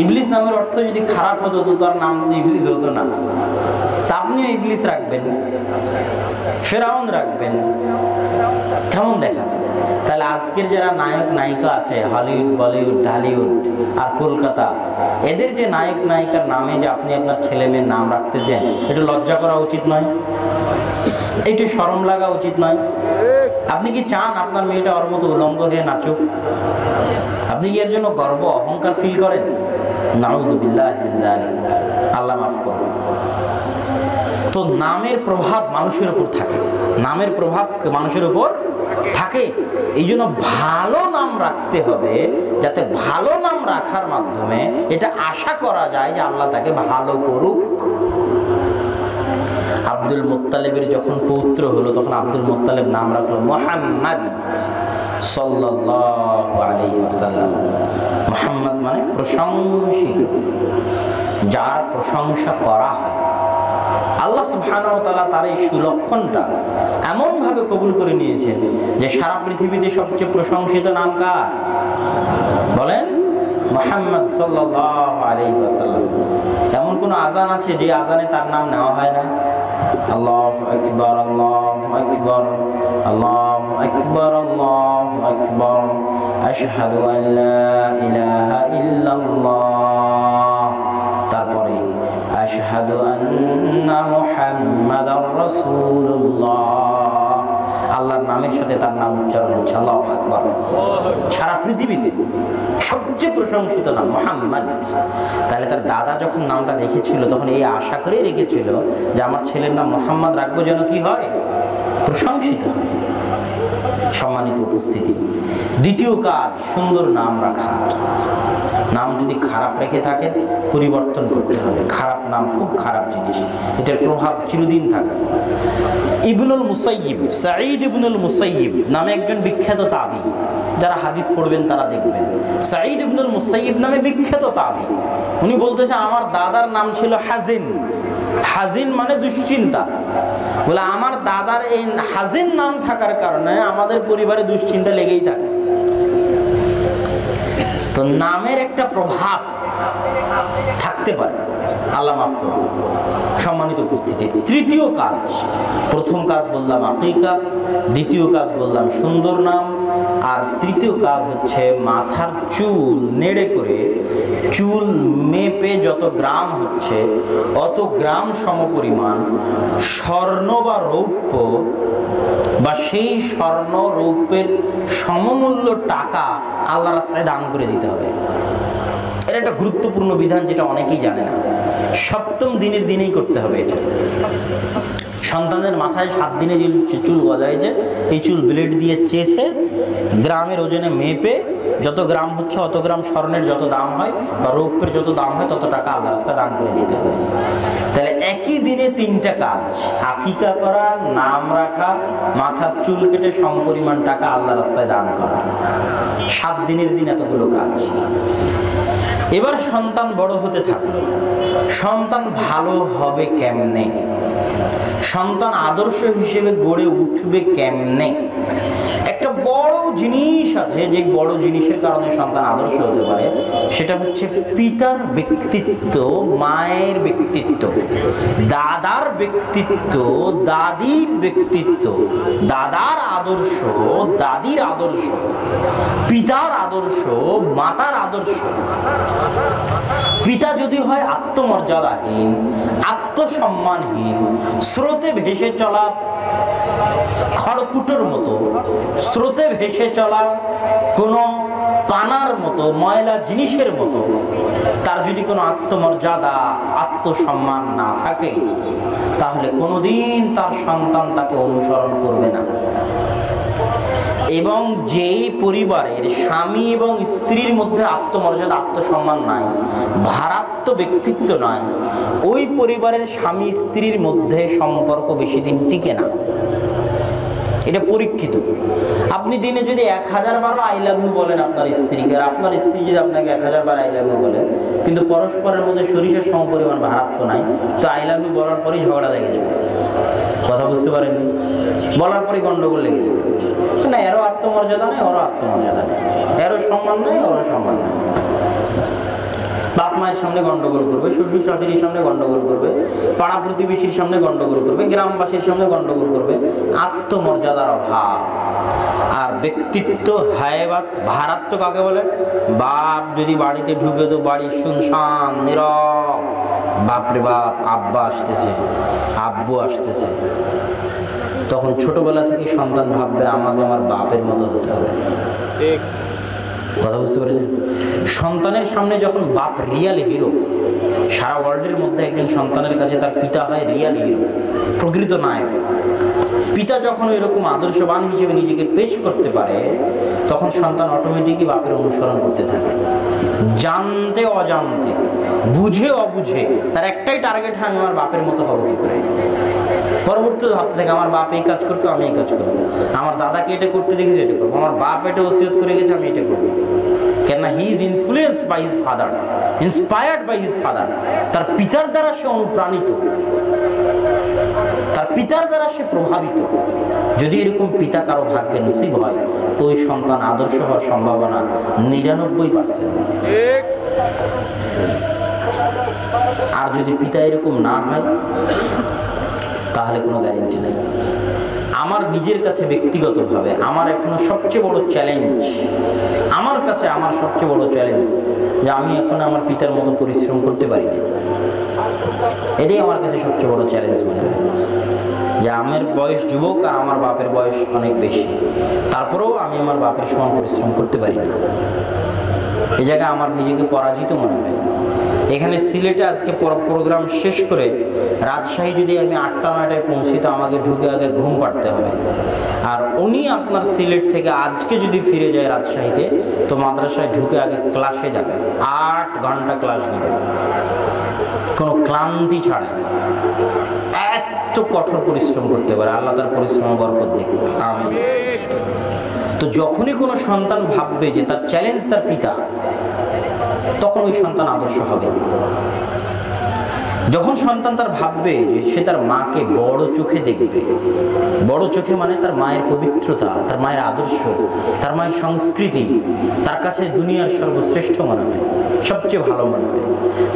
ইবলিস নামের অর্থ যদি খারাপ হতো তো তার নাম ইবলিস হতো না। তা আপনিও ইবলিস রাখবেন, ফেরাউন রাখবেন, কেমন দেখাবে? তাহলে আজকের যারা নায়ক নায়িকা আছে, হলিউড, বলিউড, ঢালিউড আর কলকাতা, এদের যে নায়ক নায়িকার নামে যে আপনি আপনার ছেলে মেয়ের নাম রাখতেছেন, এটা লজ্জা করা উচিত নয়? একটু শরম লাগা উচিত নয়? আপনি কি চান আপনার মেয়েটা ওর মতো উলঙ্গ হয়ে নাচুক? আপনি কি এর জন্য গর্ব অহংকার ফিল করেন? নাউযুবিল্লাহি মিন যালিক, আল্লাহ মাফ করুন। তো নামের প্রভাব মানুষের উপর থাকে, নামের প্রভাব মানুষের উপর থাকে। এই জন্য ভালো নাম রাখতে হবে, যাতে ভালো নাম রাখার মাধ্যমে এটা আশা করা যায় যে আল্লাহ তাকে ভালো করুক। আব্দুল মুত্তালিবের যখন পৌত্র হলো তখন আব্দুল মুত্তালিব নাম রাখলো মুহাম্মদ সাল্লাল্লাহু আলাইহি ওয়াসাল্লাম। মুহাম্মদ মানে প্রশংসিত, যার প্রশংসা করা হয়। আল্লাহ সুবহানাহু ওয়া তাআলা তার এই সুলক্ষণটা এমনভাবে কবুল করে নিয়েছেন যে সারা পৃথিবীতে সবচেয়ে প্রশংসিত নাম কার বলেন? মুহাম্মদ সাল্লাল্লাহু আলাইহি ওয়াসাল্লাম। এমন কোন আযান আছে যে আযানে তার নাম নেওয়া হয় না? আল্লাহু আকবার, আল্লাহু আকবার, আল্লাহু আকবার, আল্লাহু আকবার, আশহাদু আন লা ইলাহা ইল্লাল্লাহ, তারপরে আশহাদু আন্না মুহাম্মাদার রাসূলুল্লাহ। আল্লাহর নামের সাথে তার নাম উচ্চারণ হচ্ছে আল্লাহু আকবার। সারা পৃথিবীতে সবচেয়ে প্রশংসিত নাম মুহাম্মদ। তাহলে তার দাদা যখন নামটা রেখেছিল তখন এই আশা করেই রেখেছিল যে আমার ছেলের নাম মুহাম্মদ রাখবো যেন কি হয়? প্রশংসিত হয়। সম্মানিত উপস্থিতি, দ্বিতীয় কাজ সুন্দর নাম রাখা। নাম যদি খারাপ রেখে থাকেন পরিবর্তন করতে হবে। খারাপ নাম খুব খারাপ জিনিস, এটার প্রভাব চিরদিন থাকে। ইবনুল মুসাইয়িব, সাঈদ ইবনুল মুসাইয়িব নামে একজন বিখ্যাত তাবী, যারা হাদিস পড়বেন তারা দেখবেন। সাঈদ ইবনুল মুসাইয়িব নামে বিখ্যাত তাবী, উনি বলতেছে আমার দাদার নাম ছিল হাজিন। হাজিন মানে দুশ্চিন্তা। বলে আমার দাদার এই হাজিন নাম থাকার কারণে আমাদের পরিবারে দুশ্চিন্তা লেগেই থাকে। তো নামের একটা প্রভাব থাকতে পারে, আল্লাহ মাফ করুন। সম্মানিত উপস্থিতি, তৃতীয় কাজ, প্রথম কাজ বললাম আকিকা, দ্বিতীয় কাজ বললাম সুন্দর নাম, আর তৃতীয় কাজ হচ্ছে মাথার চুল নেড়ে করে চুল মেপে যত গ্রাম হচ্ছে অত গ্রাম সমপরিমাণ স্বর্ণ বা রৌপ্য বা সেই স্বর্ণ রৌপ্যের সমমূল্য টাকা আল্লাহ রাস্তায় দান করে দিতে হবে। এটা একটা গুরুত্বপূর্ণ বিধান যেটা অনেকেই জানে না। সপ্তম দিনের দিনেই করতে হবে এটা। সন্তানের মাথায় 7 দিনে যে চুল গজাইছে এই চুল ব্লেড দিয়ে চেঁচে গ্রামের ওজনে মেপে যত গ্রাম হচ্ছে অত গ্রাম স্বর্ণের যত দাম হয় বা রৌপ্যের যত দাম হয় তত টাকা আল্লাহ রাস্তায় দান করে দিতে হবে। তাহলে একই দিনে 3টা কাজ, আকিকা করা, নাম রাখা, মাথার চুল কেটে সমপরিমাণ টাকা আল্লাহ রাস্তায় দান করা, 7 দিনের দিন এতগুলো কাজ। এবার সন্তান বড় হতে থাকলো, সন্তান ভালো হবে কেমনে, সন্তান আদর্শ হিসেবে গড়ে উঠবে কেমনে? একটা বড় জিনিস আছে, যে বড় জিনিসের কারণে সন্তান আদর্শ হতে পারে, সেটা হচ্ছে পিতার ব্যক্তিত্ব, মায়ের ব্যক্তিত্ব, দাদার ব্যক্তিত্ব, দাদির ব্যক্তিত্ব, দাদার আদর্শ, দাদির আদর্শ, পিতার আদর্শ, মাতার আদর্শ। পিতা যদি হয় আত্মমর্যাদাহীন, আত্মসম্মানহীন, স্রোতে ভেসে চলা খড়কুটোর মতো, স্রোতে ভেসে চলা কোনো পানার মতো, ময়লা জিনিসের মতো, তার যদি কোনো আত্মমর্যাদা, আত্মসম্মান না থাকে, তাহলে কোনোদিন তার সন্তান তাকে অনুসরণ করবে না। এবং যেই পরিবারের স্বামী এবং স্ত্রীর মধ্যে আত্মমর্যাদা, আত্মসম্মান নাই, ভারাত্ম ব্যক্তিত্ব নাই, ওই পরিবারের স্বামী স্ত্রীর মধ্যে সম্পর্ক বেশি দিন টিকে না। এটা পরীক্ষিত। আপনি দিনে যদি 1000 বার আই লাভ ইউ বলেন আপনার স্ত্রীকে, আর আপনার স্ত্রী যদি আপনাকে 1000 বার আই লাভ ইউ বলে, কিন্তু পরস্পরের মধ্যে সরিষার সমপরিমাণ ভারাত্ম নাই, তো আই লাভ ইউ বলার পরেই ঝগড়া লেগে যাবে। কথা বুঝতে পারেননি? বলার পরেই গন্ডগোল লেগে যাবে। না, এরও আত্মমর্যাদা নেই, ওরও আত্মমর্যাদা নেই, এরও সম্মান নেই, ওরও সম্মান নেই। বাপ মায়ের সামনে গন্ডগোল করবে, শ্বশুর শাশুড়ির সামনে গন্ডগোল করবে, পাড়া প্রতিবেশীর সামনে গন্ডগোল করবে, গ্রামবাসীর সামনে গন্ডগোল করবে। আত্মমর্যাদার অভাব। আর ব্যক্তিত্ব, হায়বাত, ভারাত্ম কাকে বলে? বাপ যদি বাড়িতে ঢুকে তো বাড়ি শুনশান, নীরব। বাপরে বাপ, আব্বা আসতেছে, আব্বু আসতেছে, তখন ছোটবেলা থেকে সন্তান ভাববে আমাকে আমার বাপের মতো হতে হবে। কথা বুঝতে পেরেছেন? সন্তানের সামনে যখন বাপ রিয়াল হিরো, সারা ওয়ার্ল্ডের মধ্যে একজন সন্তানের কাছে তার পিতা হয় রিয়াল হিরো, প্রকৃত নায়ক। পিতা যখন এরকম আদর্শবান হিসেবে নিজেকে পেশ করতে পারে, তখন সন্তান অটোমেটিকই বাপের অনুসরণ করতে থাকে, জানতে অজান্তে, বুঝে অবুঝে। তার একটাই টার্গেট, হয় আমি আমার বাপের মতো হবো কি করে। পরবর্তীতে ভাবতে থাকে আমার বাপ এই কাজ করতো, আমি এই কাজ করবো, আমার দাদাকে এটা করতে দেখেছি, এটা করবো, আমার বাপ এটা ওসিয়ত করে গেছে, আমি এটা করবো। কেননা he is influenced by his father, inspired by his father. তার পিতার দ্বারা সে অনুপ্রাণিত, তার পিতার দ্বারা সে প্রভাবিত। যদি এরকম পিতা কারো ভাগ্যে নসিব হয়, তো ওই সন্তান আদর্শ হওয়ার সম্ভাবনা 99%। আর যদি পিতা এরকম না হয়, তাহলে কোনো গ্যারেন্টি নেই। আমার নিজের কাছে ব্যক্তিগতভাবে আমার এখনো সবচেয়ে বড় চ্যালেঞ্জ, আমার কাছে আমার সবচেয়ে বড় চ্যালেঞ্জ, যে আমি এখন আমার পিতার মতো পরিশ্রম করতে পারি না। এটাই আমার কাছে সবচেয়ে বড় চ্যালেঞ্জ মনে হয়, যে আমার বয়স যুবক আর আমার বাপের বয়স অনেক বেশি, তারপরেও আমি আমার বাপের সমান পরিশ্রম করতে পারি না। এই জায়গায় আমার নিজেকে পরাজিত মনে হয়। এখানে সিলেটে আজকে প্রোগ্রাম শেষ করে রাজশাহী যদি আমি 8টা-9টায় পৌঁছি, তো আমাকে ঢুকে আগে ঘুম পাড়তে হবে। আর উনি আপনার সিলেট থেকে আজকে যদি ফিরে যায় রাজশাহীতে, তো মাদ্রাসায় ঢুকে আগে ক্লাসে যাবে, 8 ঘন্টা ক্লাস নেবে, কোনো ক্লান্তি ছাড়াই। এত কঠোর পরিশ্রম করতে পারে, আল্লাহ তার পরিশ্রমে বরকত দিক, আমিন। তো যখনই কোনো সন্তান ভাববে যে তার চ্যালেঞ্জ তার পিতা, তখন ওই সন্তান আদর্শ হবে। যখন সন্তান তার ভাববে যে সে তার মাকে বড় চোখে দেখবে, বড় চোখে মানে তার মায়ের পবিত্রতা, তার মায়ের আদর্শ, তার মায়ের সংস্কৃতি তার কাছে দুনিয়ার সর্বশ্রেষ্ঠ মনে হয়, সবচেয়ে ভালো মনে হয়।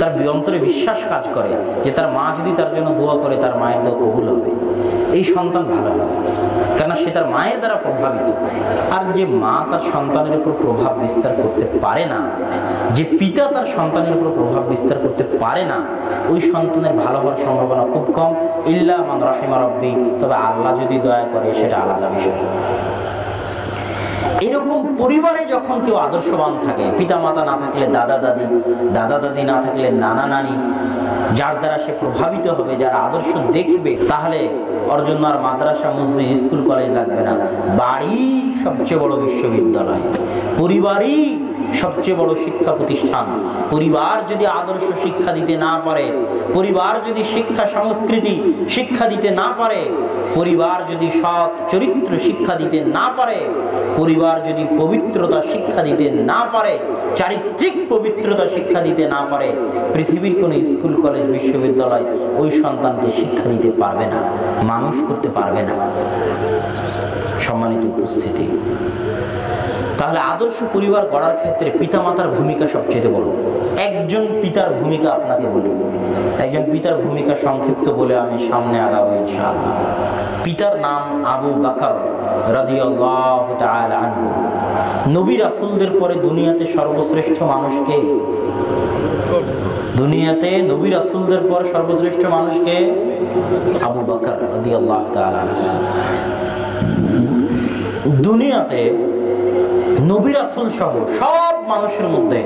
তার অন্তরে বিশ্বাস কাজ করে যে তার মা যদি তার জন্য দোয়া করে, তার মায়ের দোয়া কবুল হবে। এই সন্তান ভালো হবে, কেননা সে তার মায়ের দ্বারা প্রভাবিত। আর যে মা তার সন্তানের উপর প্রভাব বিস্তার করতে পারে না, যে পিতা তার সন্তানের উপর প্রভাব বিস্তার করতে পারে না, ওই সন্তানের ভালো হওয়ার সম্ভাবনা খুব কম, ইল্লা মান রাহিমা রাব্বি। তবে আল্লাহ যদি দয়া করে, সেটা আলাদা বিষয়। এরকম পরিবারে যখন কেউ আদর্শবান থাকে, পিতামাতা না থাকলে দাদা দাদি, দাদা দাদি না থাকলে নানা নানি, যার দ্বারা সে প্রভাবিত হবে, যারা আদর্শ দেখবে, তাহলে ওর জন্য আর মাদ্রাসা, মসজিদ, স্কুল, কলেজ লাগবে না। বাড়ি সবচেয়ে বড় বিশ্ববিদ্যালয়, পরিবারই সবচেয়ে বড় শিক্ষা প্রতিষ্ঠান। পরিবার যদি আদর্শ শিক্ষা দিতে না পারে, পরিবার যদি শিক্ষা সংস্কৃতি শিক্ষা দিতে না পারে, পরিবার যদি সৎ চরিত্র শিক্ষা দিতে না পারে, পরিবার যদি পবিত্রতা শিক্ষা দিতে না পারে, চারিত্রিক পবিত্রতা শিক্ষা দিতে না পারে, পৃথিবীর কোনো স্কুল, কলেজ, বিশ্ববিদ্যালয় ওই সন্তানকে শিক্ষা দিতে পারবে না, মানুষ করতে পারবে না। সম্মানিত উপস্থিতি, তাহলে আদর্শ পরিবার গড়ার ক্ষেত্রে পিতামাতার ভূমিকা সবচেয়ে বড়। একজন পিতার ভূমিকা আপনাকে বলি, একজন পিতার ভূমিকা সংক্ষিপ্ত বলে আমি সামনে আগাবো ইনশাআল্লাহ। পিতার নাম আবু বকর রাদিয়াল্লাহু তাআলা আনহু। নবী রাসূলদের পরে দুনিয়াতে সর্বশ্রেষ্ঠ মানুষকে, দুনিয়াতে নবী রাসূলদের পর সর্বশ্রেষ্ঠ মানুষকে আবু বকর রাদিয়াল্লাহু তাআলা আনহু। দুনিয়াতে নবী রাসূল সহ সব মানুষের মধ্যে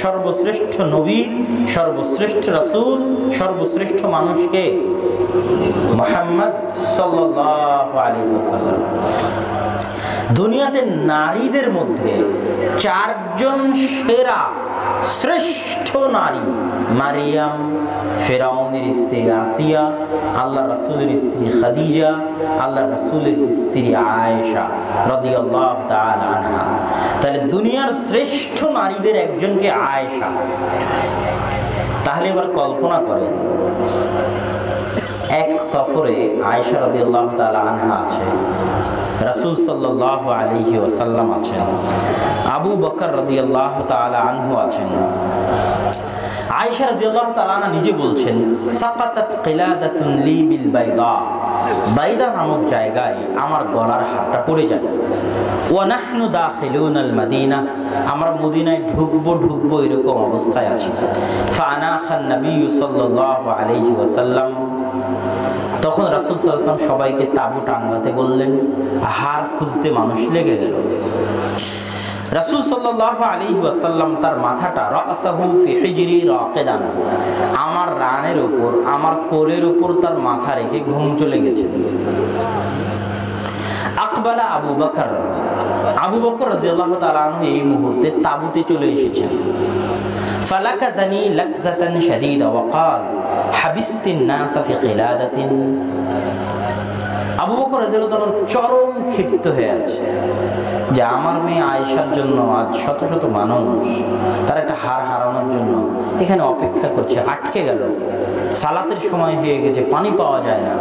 সর্বশ্রেষ্ঠ নবী, সর্বশ্রেষ্ঠ রাসূল, সর্বশ্রেষ্ঠ মানুষকে মুহাম্মদ সাল্লাল্লাহু আলাইহি ওয়াসাল্লাম। দুনিয়াতে নারীদের মধ্যে চারজন সেরা শ্রেষ্ঠ নারী: মারিয়াম, ফেরাউনের স্ত্রী আসিয়া, আল্লাহ রাসূলের স্ত্রী খাদিজা, আল্লাহ রাসূলের স্ত্রী আয়েশা রাদিয়াল্লাহু তাআলা আনহা। তাহলে দুনিয়ার শ্রেষ্ঠ নারীদের একজনকে আয়েশা। তাহলে এবার কল্পনা করেন, এক সফরে আয়েশা রাদিয়াল্লাহু তাআলা আনহা আছে, রাসূল সাল্লাল্লাহু আলাইহি ওয়াসাল্লাম আছেন, আবু বকর রাদিয়াল্লাহু তাআলা আনহু আছেন। আয়েশা রাদিয়াল্লাহু তাআলা আনহা নিজে বলছেন, সাকাতাত কিলাদাতুন লি বিল বাইদা, বাইদা নামক জায়গায় আমার গলার হারটা পড়ে যায়। ওয়া নাহনু দাখিলুন আল মাদিনা, আমরা মদিনায় ঢুকবো এরকম অবস্থায় আছি। ফানাখান নবী সাল্লাল্লাহু আলাইহি ওয়াসাল্লাম, তখন রাসূল সাল্লাল্লাহু আলাইহি ওয়াসাল্লাম সবাইকে তাবু টাঙাতে বললেন। হার খুঁজতে মানুষ লেগে গেল। রাসূল সাল্লাল্লাহু আলাইহি ওয়াসাল্লাম তার মাথাটা রাসাহু ফি হিজরি রাকিদান, আমার রানের উপর, আমার কোলের উপর তার মাথা রেখে ঘুম চলে গেছে। আকবালা আবু বকর, আবু বকর রাদিয়াল্লাহু তাআলা আনহু এই মুহূর্তে তাবুতে চলে এসেছেন। ফালাকাযানি লাকযাতান শাদীদা ওয়া ক্বাল হাবিসতিন নাস ফি কিলাদাতিন। আবু বকর রাদিয়াল্লাহু তাআলা চরম ক্ষিপ্ত হয়ে আছে যে আমার মেয়ে আয়েশার জন্য আজ শত শত মানুষ তার একটা হার হারানোর জন্য এখানে অপেক্ষা করছে, আটকে গেল। সালাতের সময় হয়ে গেছে, পানি পাওয়া যায় না,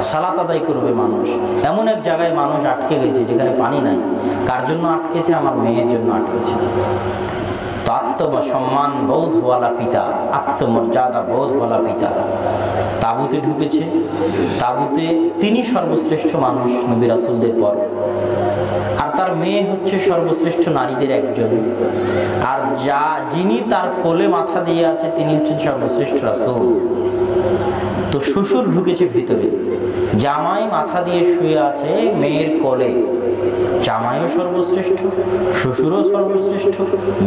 সালাত আদায় করবে মানুষ, এমন এক জায়গায় মানুষ আটকে গেছে যেখানে পানি নাই। কার জন্য আটকেছে? আমার মেয়ের জন্য আটকেছে। তো আত্মসম্মান বোধওয়ালা পিতা, আত্মমর্যাদা বোধওয়ালা পিতা তাবুতে ঢুকেছে। তাবুতে তিনি সর্বশ্রেষ্ঠ মানুষ নবী রাসূলদের পর, আর তার মেয়ে হচ্ছে সর্বশ্রেষ্ঠ নারীদের একজন, আর যিনি তার কোলে মাথা দিয়ে আছে তিনি হচ্ছেন সর্বশ্রেষ্ঠ রাসূল। তো শ্বশুর ঢুকেছে ভিতরে, জামাই মাথা দিয়ে শুয়ে আছে মেয়ের কোলে। জামাইও সর্বশ্রেষ্ঠ, শ্বশুরও সর্বশ্রেষ্ঠ,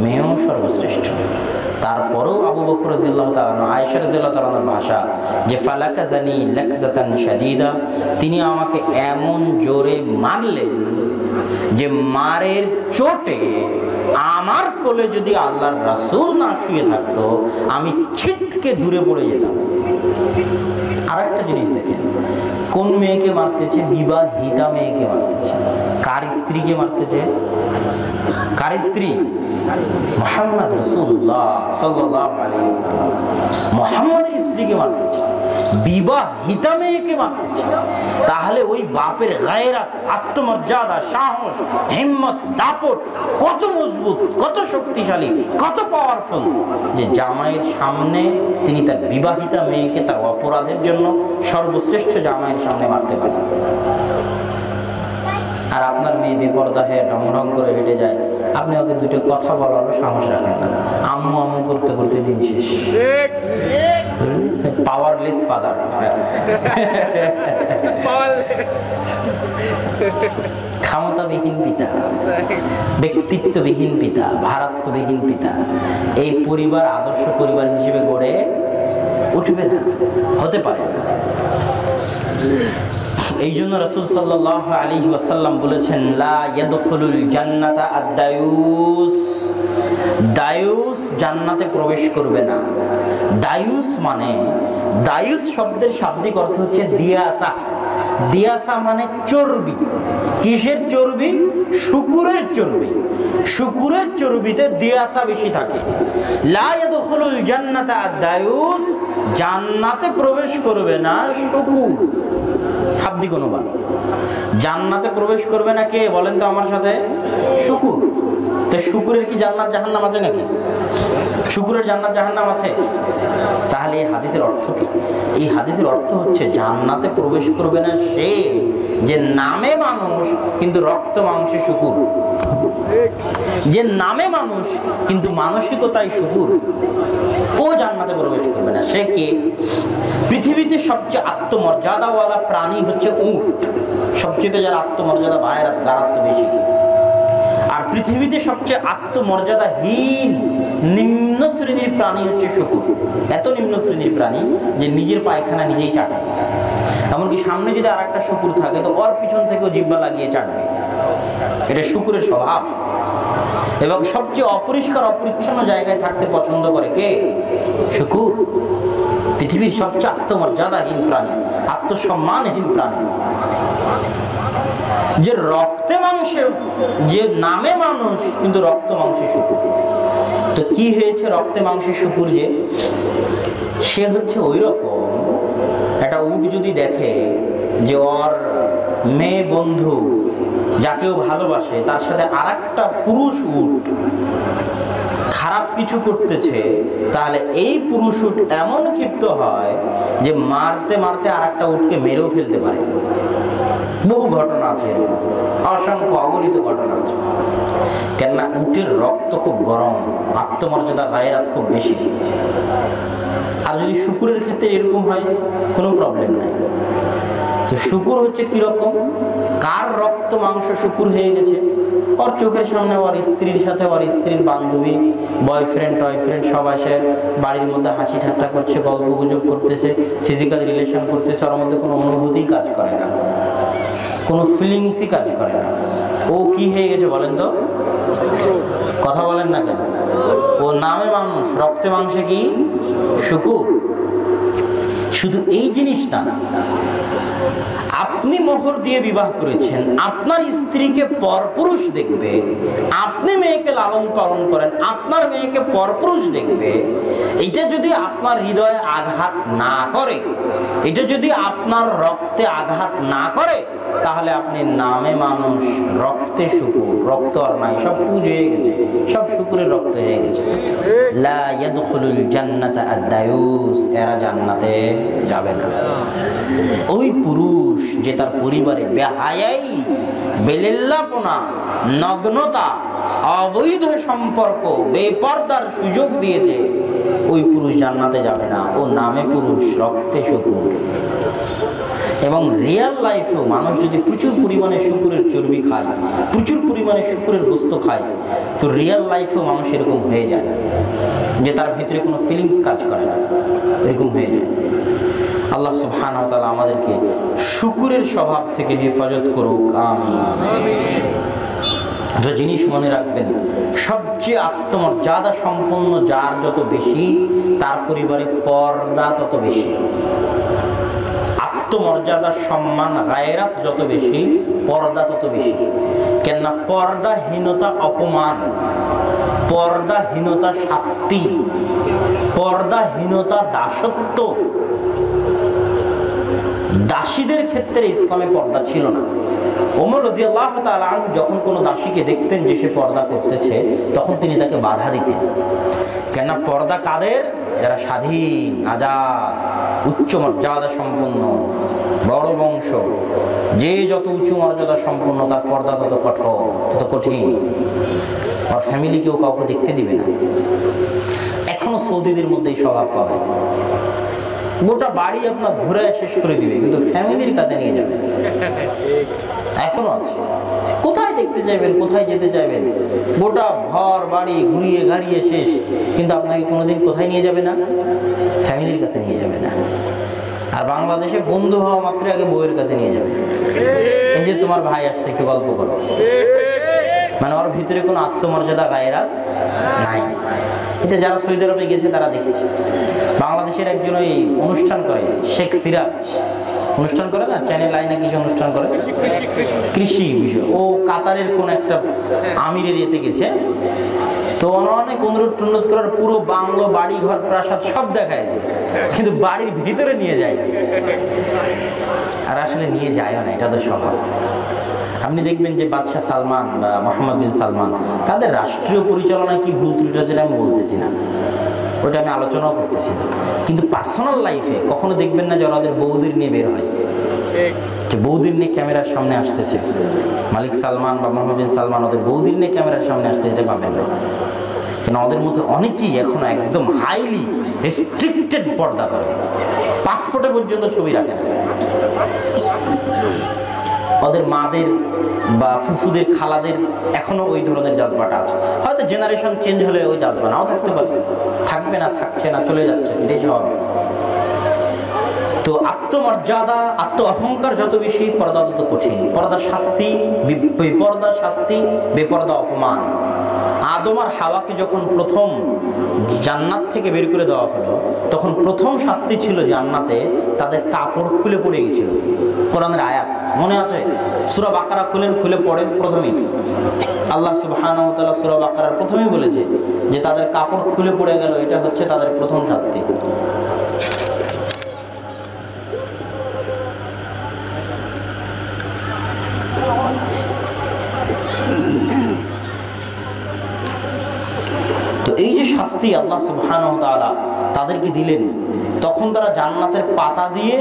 মেয়েও সর্বশ্রেষ্ঠ। তারপরেও আবু বকর রাদিয়াল্লাহু তাআলা আনহু, আয়েশা রাদিয়াল্লাহু তাআলা আনহার ভাষা যে ফালাকাযানি লাকযাতান শাদীদা, তিনি আমাকে এমন জোরে মারলেন যে মারের চোটে আমার কোলে যদি আল্লাহর রাসূল না শুয়ে থাকতো আমি ছিটকে দূরে পড়ে যেতাম। আর একটা জিনিস দেখেন, কোন মেয়েকে মারতেছে? বিবাহিতা মেয়েকে মারতেছে। কার স্ত্রীকে মারতেছে? কার স্ত্রী? মুহাম্মদ রাসূলুল্লাহ সাল্লাল্লাহু আলাইহি ওয়াসাল্লাম মুহাম্মদের স্ত্রীকে মারতেছে, বিবাহিতা মেয়েকে মারতেছে। তাহলে ওই বাপের গায়রাত, আত্মমর্যাদা, সাহস, হিম্মত, দাপট কত মজবুত, কত শক্তিশালী, কত পাওয়ারফুল যে জামাইয়ের সামনে তিনি তার বিবাহিতা মেয়েকে তার অপরাধের জন্য সর্বশ্রেষ্ঠ জামাইয়ের সামনে মারতে পারেন। আর আপনার মেয়ে বেপরদা হয়ে ঢং ঢং করে হেঁটে যায়, আপনি ওকে দুটো কথা বলারও সাহস রাখেন না, আম্মু আম্মু করতে করতে দিন শেষ। পাওয়ারলেস ফাদার, ক্ষমতাবিহীন পিতা, ব্যক্তিত্ববিহীন পিতা, ভারাত্মবিহীন পিতা। এই পরিবার আদর্শ পরিবার হিসেবে গড়ে উঠবে না, হতে পারে না। এই জন্য রাসূল সাল্লাল্লাহু আলাইহি ওয়াসাল্লাম বলেছেন, লা ইয়াদখুলুল জান্নাতা আদ-দায়ুস, দায়ুস জান্নাতে প্রবেশ করবে না। দায়ুস মানে, দায়ুস শব্দের শাব্দিক অর্থ হচ্ছে দিয়াতা। দিয়াতা মানে চর্বি। কিসের চর্বি? শূকরের চর্বি। শূকরের চর্বিতে দিয়াতা বেশি থাকে। লা ইয়াদখুলুল জান্নাতা আদ-দায়ুস, জান্নাতে প্রবেশ করবে না শূকর। শাব্দিক অনুবাদ, জান্নাতে প্রবেশ করবে না কে বলেন তো আমার সাথে? শূকর। তো শূকরের কি জান্নাত জাহান্নাম আছে নাকি? শূকরের জান্নাত জাহান্নাম আছে? তাহলে এই হাদিসের অর্থ কি? এই হাদিসের অর্থ হচ্ছে জান্নাতে প্রবেশ করবে না সে যে নামে মানুষ কিন্তু রক্ত মাংসে শূকর, যে নামে মানুষ কিন্তু মানসিকতায় শূকর, ও জান্নাতে প্রবেশ করবে না। সে কে? পৃথিবীতে সবচেয়ে আত্মমর্যাদাওয়ালা প্রাণী হচ্ছে উট। সবচেয়ে যার আত্মমর্যাদা ভাইরাত গারাত্ম বেশি। আর পৃথিবীতে সবচেয়ে আত্মমর্যাদাহীন নিম্ন শ্রেণীর প্রাণী হচ্ছে শূকর। এত নিম্ন শ্রেণীর প্রাণী যে নিজের পায়খানা নিজেই চাটায়। এমনকি সামনে যদি আর একটা শূকর থাকে তো ওর পিছন থেকেও জিহ্বা লাগিয়ে চাটবে। এটা শূকরের স্বভাব। এবং সবচেয়ে অপরিষ্কার অপরিচ্ছন্ন জায়গায় থাকতে পছন্দ করে কে? শূকর। পৃথিবীর সবচেয়ে আত্মমর্যাদাহীন প্রাণী, আত্মসম্মানহীন প্রাণী, যে রক্তে মাংসে, যে নামে মানুষ কিন্তু রক্ত মাংসে শূকর। তো কি হয়েছে রক্তে মাংসে শূকর? যে সে হচ্ছে ওই রকম, একটা উট যদি দেখে যে ওর মেয়ে বন্ধু যাকেও ভালোবাসে তার সাথে আর একটা পুরুষ উট খারাপ কিছু করতেছে, তাহলে এই পুরুষ উট এমন ক্ষিপ্ত হয় যে মারতে মারতে আর একটা উটকে মেরেও ফেলতে পারে। বহু ঘটনা আছে এরকম, অসংখ্য অগণিত ঘটনা আছে। কেননা উটের রক্ত খুব গরম, আত্মমর্যাদা গায়রাত খুব বেশি। আর যদি শূকরের ক্ষেত্রে এরকম হয় কোনো প্রবলেম নাই। তো শূকর হচ্ছে কিরকম? কার রক্ত মাংস শূকর হয়ে গেছে? ওর চোখের সামনে ওর স্ত্রীর সাথে ওর স্ত্রীর বান্ধবী, বয়ফ্রেন্ড টয়ফ্রেন্ড সব আসে বাড়ির মধ্যে হাসি ঠাট্টা করছে, গল্প গুজব করতেছে, ফিজিক্যাল রিলেশন করতেছে। ওর মধ্যে কোনো অনুভূতিই কাজ করে না, কোনো ফিলিংসই কাজ করে না। ও কি হয়ে গেছে বলেন তো? কথা বলেন না কেন? ও নামে মানুষ, রক্তে মাংসে কি শূকর। শুধু এই জিনিস না, আপনি মোহর দিয়ে বিবাহ করেছেন, আপনার স্ত্রীকে পরপুরুষ দেখবে, আপনি মেয়েকে লালন পালন করেন, আপনার মেয়েকে পরপুরুষ দেখবে। এটা যদি আপনার হৃদয়ে আঘাত না করে, এটা যদি আপনার রক্তে আঘাত না করে, তাহলে আপনি নামে মানুষ, রক্তে শূকর। রক্ত আর নাই, সব পুজ হয়ে গেছে, সব শূকরের রক্ত হয়ে গেছে। লা ইয়াদখুলুল জান্নাতা আদ-দায়ুস, এরা জান্নাতে যাবে না। ওই পুরুষ যে তার পরিবারে বেহায়াই, বেলেল্লাপনা, নগ্নতা, অবৈধ সম্পর্ক, বেপরদার সুযোগ দিয়েছে, ওই পুরুষ জান্নাতে যাবে না। ও নামে পুরুষ, রক্তে শূকর। এবং রিয়েল লাইফেও মানুষ যদি প্রচুর পরিমাণে শূকরের চর্বি খায়, প্রচুর পরিমাণে শূকরের গোস্ত খায়, তো রিয়েল লাইফেও মানুষ এরকম হয়ে যায় যে তার ভিতরে কোনো ফিলিংস কাজ করে না, এরকম হয়ে যায়। আল্লাহ সুবহানাহু ওয়া তাআলা আমাদেরকে শূকরের স্বভাব থেকে হেফাজত করুক, আমিন। একটা জিনিস মনে রাখবেন, সবচেয়ে আত্মমর্যাদা সম্পন্ন যার যত বেশি, তার পরিবারে পর্দা তত বেশি। আত্মমর্যাদা, সম্মান, গায়রাত যত বেশি, পর্দা তত বেশি। কেননা পর্দাহীনতা অপমান, পর্দাহীনতা শাস্তি, পর্দাহীনতা দাসত্ব। দাসীদের ক্ষেত্রে ইসলামে পর্দা ছিল না। ওমর রাদিয়াল্লাহু তাআলা আনহু যখন কোনো দাসীকে দেখতেন যে সে পর্দা করতেছে, তখন তিনি তাকে বাধা দিতেন। কেননা পর্দা কাদের? যারা স্বাধীন, আজাদ, উচ্চ মর্যাদা সম্পন্ন, বড় বংশ। যে যত উচ্চ মর্যাদা সম্পন্ন, তার পর্দা তত কঠোর, তত কঠিন। আর ফ্যামিলি কেউ কাউকে দেখতে দিবে না। এখনো সৌদিদের মধ্যে এই স্বভাব পাবেন। গোটা বাড়ি আপনার ঘুরে শেষ করে দিবে, কিন্তু ফ্যামিলির কাছে নিয়ে যাবে। এখনো আছে। কোথায় দেখতে যাবেন, কোথায় যেতে চাইবেন, গোটা ঘর বাড়ি ঘুরিয়ে গাড়িয়ে শেষ, কিন্তু আপনাকে কোনোদিন কোথায় নিয়ে যাবে না? ফ্যামিলির কাছে নিয়ে যাবে না। আর বাংলাদেশে বন্ধু হওয়া মাত্র আগে বউয়ের কাছে নিয়ে যাবে। এই যে তোমার ভাই আসছে, একটু গল্প করো, মানে ওর ভিতরে কোনো আত্মমর্যাদা গায়রাত নাই। এটা যারা সৌদি আরবে গেছে তারা দেখেছে। বাংলাদেশের একজন ওই অনুষ্ঠান করে, শেখ সিরাজ অনুষ্ঠান করে না, চ্যানেল লাইনে কিছু অনুষ্ঠান করে কৃষি বিষয়, ও কাতারের কোন একটা আমিরের ইয়েতে গেছে, তো অনেক অনুরোধ করার পুরো বাংলো বাড়ি ঘর প্রাসাদ সব দেখায়ছে, কিন্তু বাড়ির ভিতরে নিয়ে যায়নি। আর আসলে নিয়ে যায়ও না, এটা তো স্বভাব। আপনি দেখবেন যে বাদশাহ সালমান বা মোহাম্মদ বিন সালমান, তাদের রাষ্ট্রীয় পরিচালনায় কি ভুল ত্রুটি আছে আমি বলতেছি না, ওইটা আমি আলোচনাও করতেছি না, কিন্তু পার্সোনাল লাইফে কখনো দেখবেন না যে ওদের বৌদির নিয়ে বের হয়, যে বৌদির নিয়ে ক্যামেরার সামনে আসতেছে। মালিক সালমান বা মোহাম্মদ বিন সালমান ওদের বৌদির নিয়ে ক্যামেরার সামনে আসতে, এটা পাবেন না। কেন ওদের মধ্যে অনেকেই এখনো একদম হাইলি রেস্ট্রিক্টেড পর্দা করে, পাসপোর্টে পর্যন্ত ছবি রাখে না। ওদের মাদের বা ফুফুদের খালাদের এখনো ওই ধরনের জাজবাটা আছে। হয়তো জেনারেশন চেঞ্জ হলে ওই জাজবা নাও থাকতে পারে, থাকবে না, থাকছে না, চলে যাচ্ছে, এটাই স্বাভাবিক। তো আত্মমর্যাদা, আত্ম অহংকার যত বেশি, পর্দা তত কঠিন। পর্দা শাস্তি, বেপর্দা শাস্তি, বেপর্দা অপমান। আদম আর হাওয়াকে যখন প্রথম জান্নাত থেকে বের করে দেওয়া হলো, তখন প্রথম শাস্তি ছিল জান্নাতে তাদের কাপড় খুলে পড়ে গেছিল। কোরআনের আয়াত মনে আছে, সূরা বাকারা খুলে পড়েন, প্রথমেই আল্লাহ সুবহানাহু ওয়া তাআলা সূরা বাকারার প্রথমেই বলেছে যে তাদের কাপড় খুলে পড়ে গেল, এটা হচ্ছে তাদের প্রথম শাস্তি। তো এই যে শাস্তি আল্লাহ সুবহানাহু ওয়া তাআলা তাদেরকে দিলেন, তখন তারা জান্নাতের পাতা দিয়ে,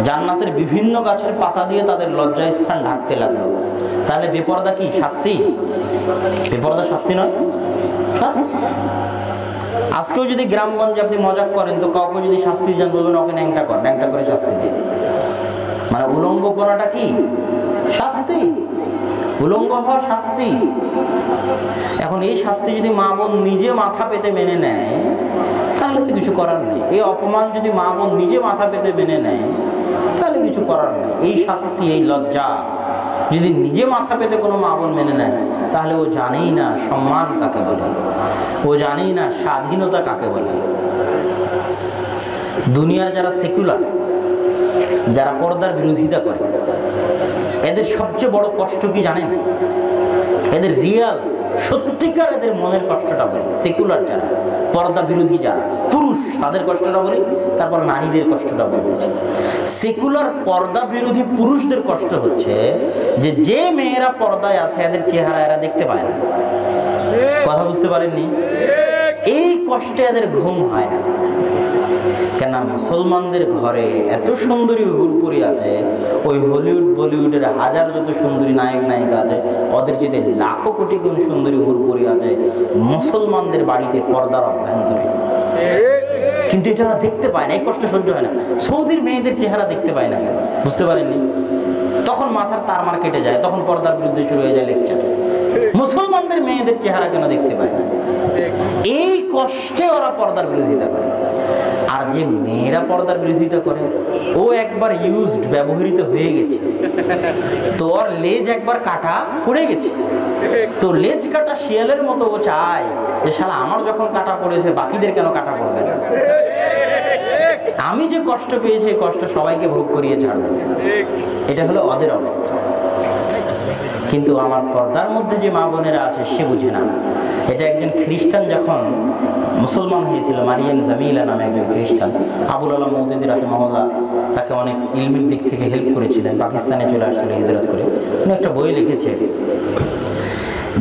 জান্নাতের বিভিন্ন গাছের পাতা দিয়ে তাদের লজ্জা স্থান ঢাকতে লাগলো। তাহলে বেপরদা কি শাস্তি? বেপরদা শাস্তি নয়, শাস্তি। আজকেও যদি গ্রামগঞ্জে আপনি মজাক করেন, তো কাউকে যদি শাস্তি দেন বলবেন ওকে ন্যাংটা কর, ন্যাংটা করে শাস্তি দিয়ে, মানে উলঙ্গপনাটা কি শাস্তি, উলঙ্গ হওয়া শাস্তি। এখন এই শাস্তি যদি মা বোন নিজে মাথা পেতে মেনে নেয়, তাহলে তো কিছু করার নেই। এই অপমান যদি মা বোন নিজে মাথা পেতে মেনে নেয়, তাহলে কিছু করার নেই। এই শাস্তি, এই লজ্জা যদি নিজে মাথা পেতে কোনো মা বোন মেনে নেয়, তাহলে ও জানেই না সম্মান কাকে বলে, ও জানেই না স্বাধীনতা কাকে বলে। দুনিয়ার যারা সেকুলার, যারা পর্দার বিরোধিতা করে, এদের সবচেয়ে বড় কষ্ট কি জানেন? এদের রিয়াল সত্যিকার এদের মনের কষ্টটা বলি। সেকুলার যারা, পর্দা বিরোধী যারা পুরুষ, তাদের কষ্টটা বলি, তারপর নারীদের কষ্টটা বলতেছে। সেকুলার পর্দা বিরোধী পুরুষদের কষ্ট হচ্ছে যে যে মেয়েরা পর্দায় আছে এদের চেহারা এরা দেখতে পায় না। কথা বুঝতে পারেননি? এই কষ্টে এদের ঘুম হয় না। কেন? মুসলমানদের ঘরে এত সুন্দরী হুরপুরি আছে, ওই হলিউড বলিউডের হাজার যত সুন্দরী নায়ক নায়িকা আছে, ওদের যদি লাখো কোটি গুণ সুন্দরী হুরপুরি আছে মুসলমানদের বাড়িতে পর্দার অভ্যন্তরে, কিন্তু এটা ওরা দেখতে পায় না। এই কষ্ট সহ্য হয় না। সৌদির মেয়েদের চেহারা দেখতে পায় না কেন? বুঝতে পারেননি? তখন মাথার তারমার কেটে যায়, তখন পর্দার বিরুদ্ধে শুরু হয়ে যায় লেকচার। মুসলমানদের মেয়েদের চেহারা কেন দেখতে পায় না? এই কষ্টে ওরা পর্দার বিরোধিতা করে। আর যে মেয়েরা পর্দার বিরোধিতা করে, ও একবার ইউজড, ব্যবহৃত হয়ে গেছে, তো ওর লেজ একবার কাটা পড়ে গেছে, তো লেজ কাটা শিয়ালের মতো ও চায় যে শালা আমার যখন কাটা পড়েছে বাকিদের কেন কাটা পড়বে না, আমি যে কষ্ট পেয়েছি এই কষ্ট সবাইকে ভোগ করিয়ে ছাড়বো। এটা হলো ওদের অবস্থা। কিন্তু আমার পর্দার মধ্যে যে মা বোনেরা আছে সে বুঝে না। এটা একজন খ্রিস্টান যখন মুসলমান হয়েছিল, মারিয়াম জামিলা নামে একজন খ্রিস্টান, আবুল আলম মওদুদি রাহিমাহুল্লাহ তাকে অনেক ইলমের দিক থেকে হেল্প করেছিলেন, পাকিস্তানে চলে আসছিল হিজরত করে। উনি একটা বই লিখেছে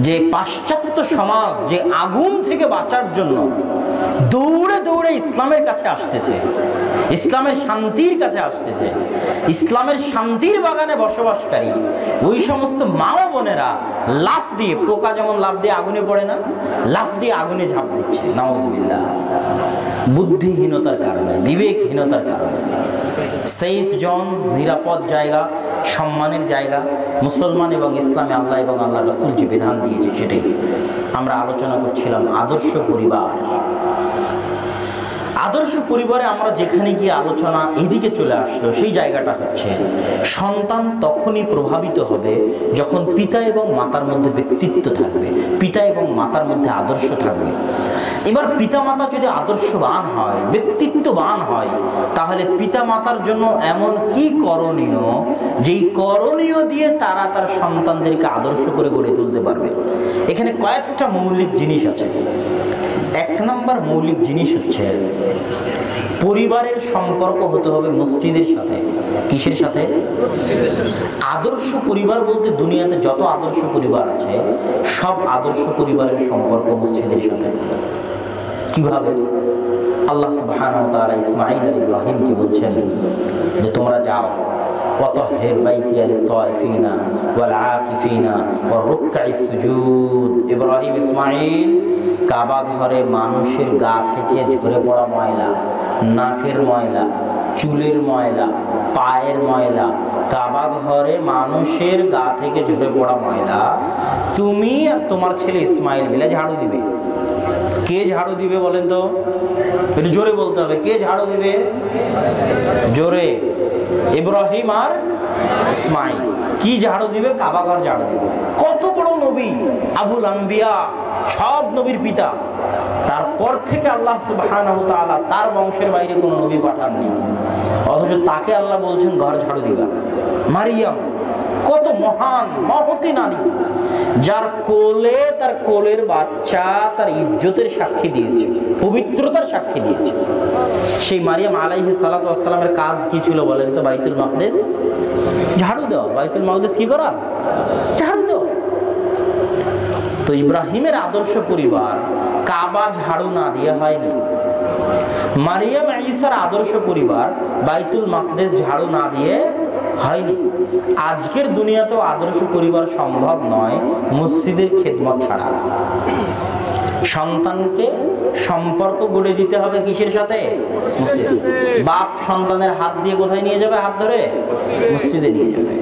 যে পাশ্চাত্য সমাজ যে আগুন থেকে বাঁচার জন্য দৌড়ে দৌড়ে ইসলামের কাছে আসতেছে, ইসলামের শান্তির কাছে আসতেছে, ইসলামের শান্তির বাগানে বসবাসকারী ওই সমস্ত মা বোনেরা লাফ দিয়ে, পোকা যেমন লাফ দিয়ে আগুনে পড়ে না, লাফ দিয়ে আগুনে ঝাঁপ দিচ্ছে। নাউজুবিল্লাহ। বুদ্ধিহীনতার কারণে, বিবেকহীনতার কারণে। সেফ জোন, নিরাপদ জায়গা, সম্মানের জায়গা, মুসলমান এবং ইসলামে আল্লাহ এবং আল্লাহ রাসূল যে বিধান দিয়েছে সেটাই আমরা আলোচনা করছিলাম। আদর্শ পরিবার, আদর্শ পরিবারে আমরা যেখানে গিয়ে আলোচনা এদিকে চলে আসলো, সেই জায়গাটা হচ্ছে সন্তান তখনই প্রভাবিত হবে যখন পিতা এবং মাতার মধ্যে ব্যক্তিত্ব থাকবে, পিতা এবং মাতার মধ্যে আদর্শ থাকবে। এবার পিতা মাতা যদি আদর্শবান হয়, ব্যক্তিত্ববান হয়, তাহলে পিতা মাতার জন্য এমন কি করণীয়, যেই করণীয় দিয়ে তারা তার সন্তানদেরকে আদর্শ করে গড়ে তুলতে পারবে। এখানে কয়েকটা মৌলিক জিনিস আছে। এক নম্বর মৌলিক জিনিস হচ্ছে পরিবারের সম্পর্ক হতে হবে মসজিদের সাথে। কিসের সাথে? আদর্শ পরিবার বলতে দুনিয়াতে যত আদর্শ পরিবার আছে সব আদর্শ পরিবারের সম্পর্ক মসজিদের সাথে। কিভাবে? আল্লাহ সুবহানাহু ওয়া তাআলা ইসমাঈল আর ইব্রাহিমকে বলছেন যে তোমরা যাও, ওয়াতাহহির বাইতিয়া লিত-তায়িফিনা ওয়াল আকিফিনা ওয়া রুকআইস সুজুদ। ইব্রাহিম ইসমাঈল কাবা ঘরে মানুষের গা থেকে ঝরে পড়া ময়লা, নাকের ময়লা, চুলের ময়লা, পায়ের ময়লা, কাবা ঘরে মানুষের গা থেকে ঝরে পড়া ময়লা তুমি আর তোমার ছেলে ইসমাঈল মিলে ঝাড়ু দিবে। কে ঝাড়ু দিবে বলেন তো? একটু জোরে বলতে হবে, কে ঝাড়ু দিবে? জোরে। ইব্রাহিম আর ইসমাঈল। কি ঝাড়ু দিবে? কাবা ঘর ঝাড়ু দিবে। কত বড় নবী, আবুল আম্বিয়া, সব নবীর পিতা। তারপর থেকে আল্লাহ সুবহানাহু ওয়া তাআলা তার বংশের বাইরে কোনো নবী পাঠাননি, অথচ তাকে আল্লাহ বলছেন ঘর ঝাড়ু দিবা। মারিয়াম কত মহান মহতী নারী, যার কোলে তার কোলের বাচ্চা তার ইজ্জতের সাক্ষী দিয়েছে, পবিত্রতার সাক্ষী দিয়েছে। সেই মারিয়াম আলাইহিস সালাতু ওয়াস সালামের কাজ কি ছিল বলেন তো? বাইতুল মাকদিস ঝাড়ু দেওয়া। বাইতুল মাকদিস কি করা? ঝাড়ু দেওয়া। তো ইব্রাহিমের আদর্শ পরিবার কাবা ঝাড়ু না দিয়ে হয়নি। মারিয়াম ঈসার আদর্শ পরিবার বাইতুল মাকদিস ঝাড়ু না দিয়ে হয়নি। আজকের দুনিয়াতেও আদর্শ পরিবার সম্ভব নয় মসজিদের খেদমত ছাড়া। সন্তানকে সম্পর্ক গড়ে দিতে হবে কিসের সাথে? মসজিদ। বাপ সন্তানের হাত দিয়ে কোথায় নিয়ে যাবে? হাত ধরে মসজিদে নিয়ে যাবে।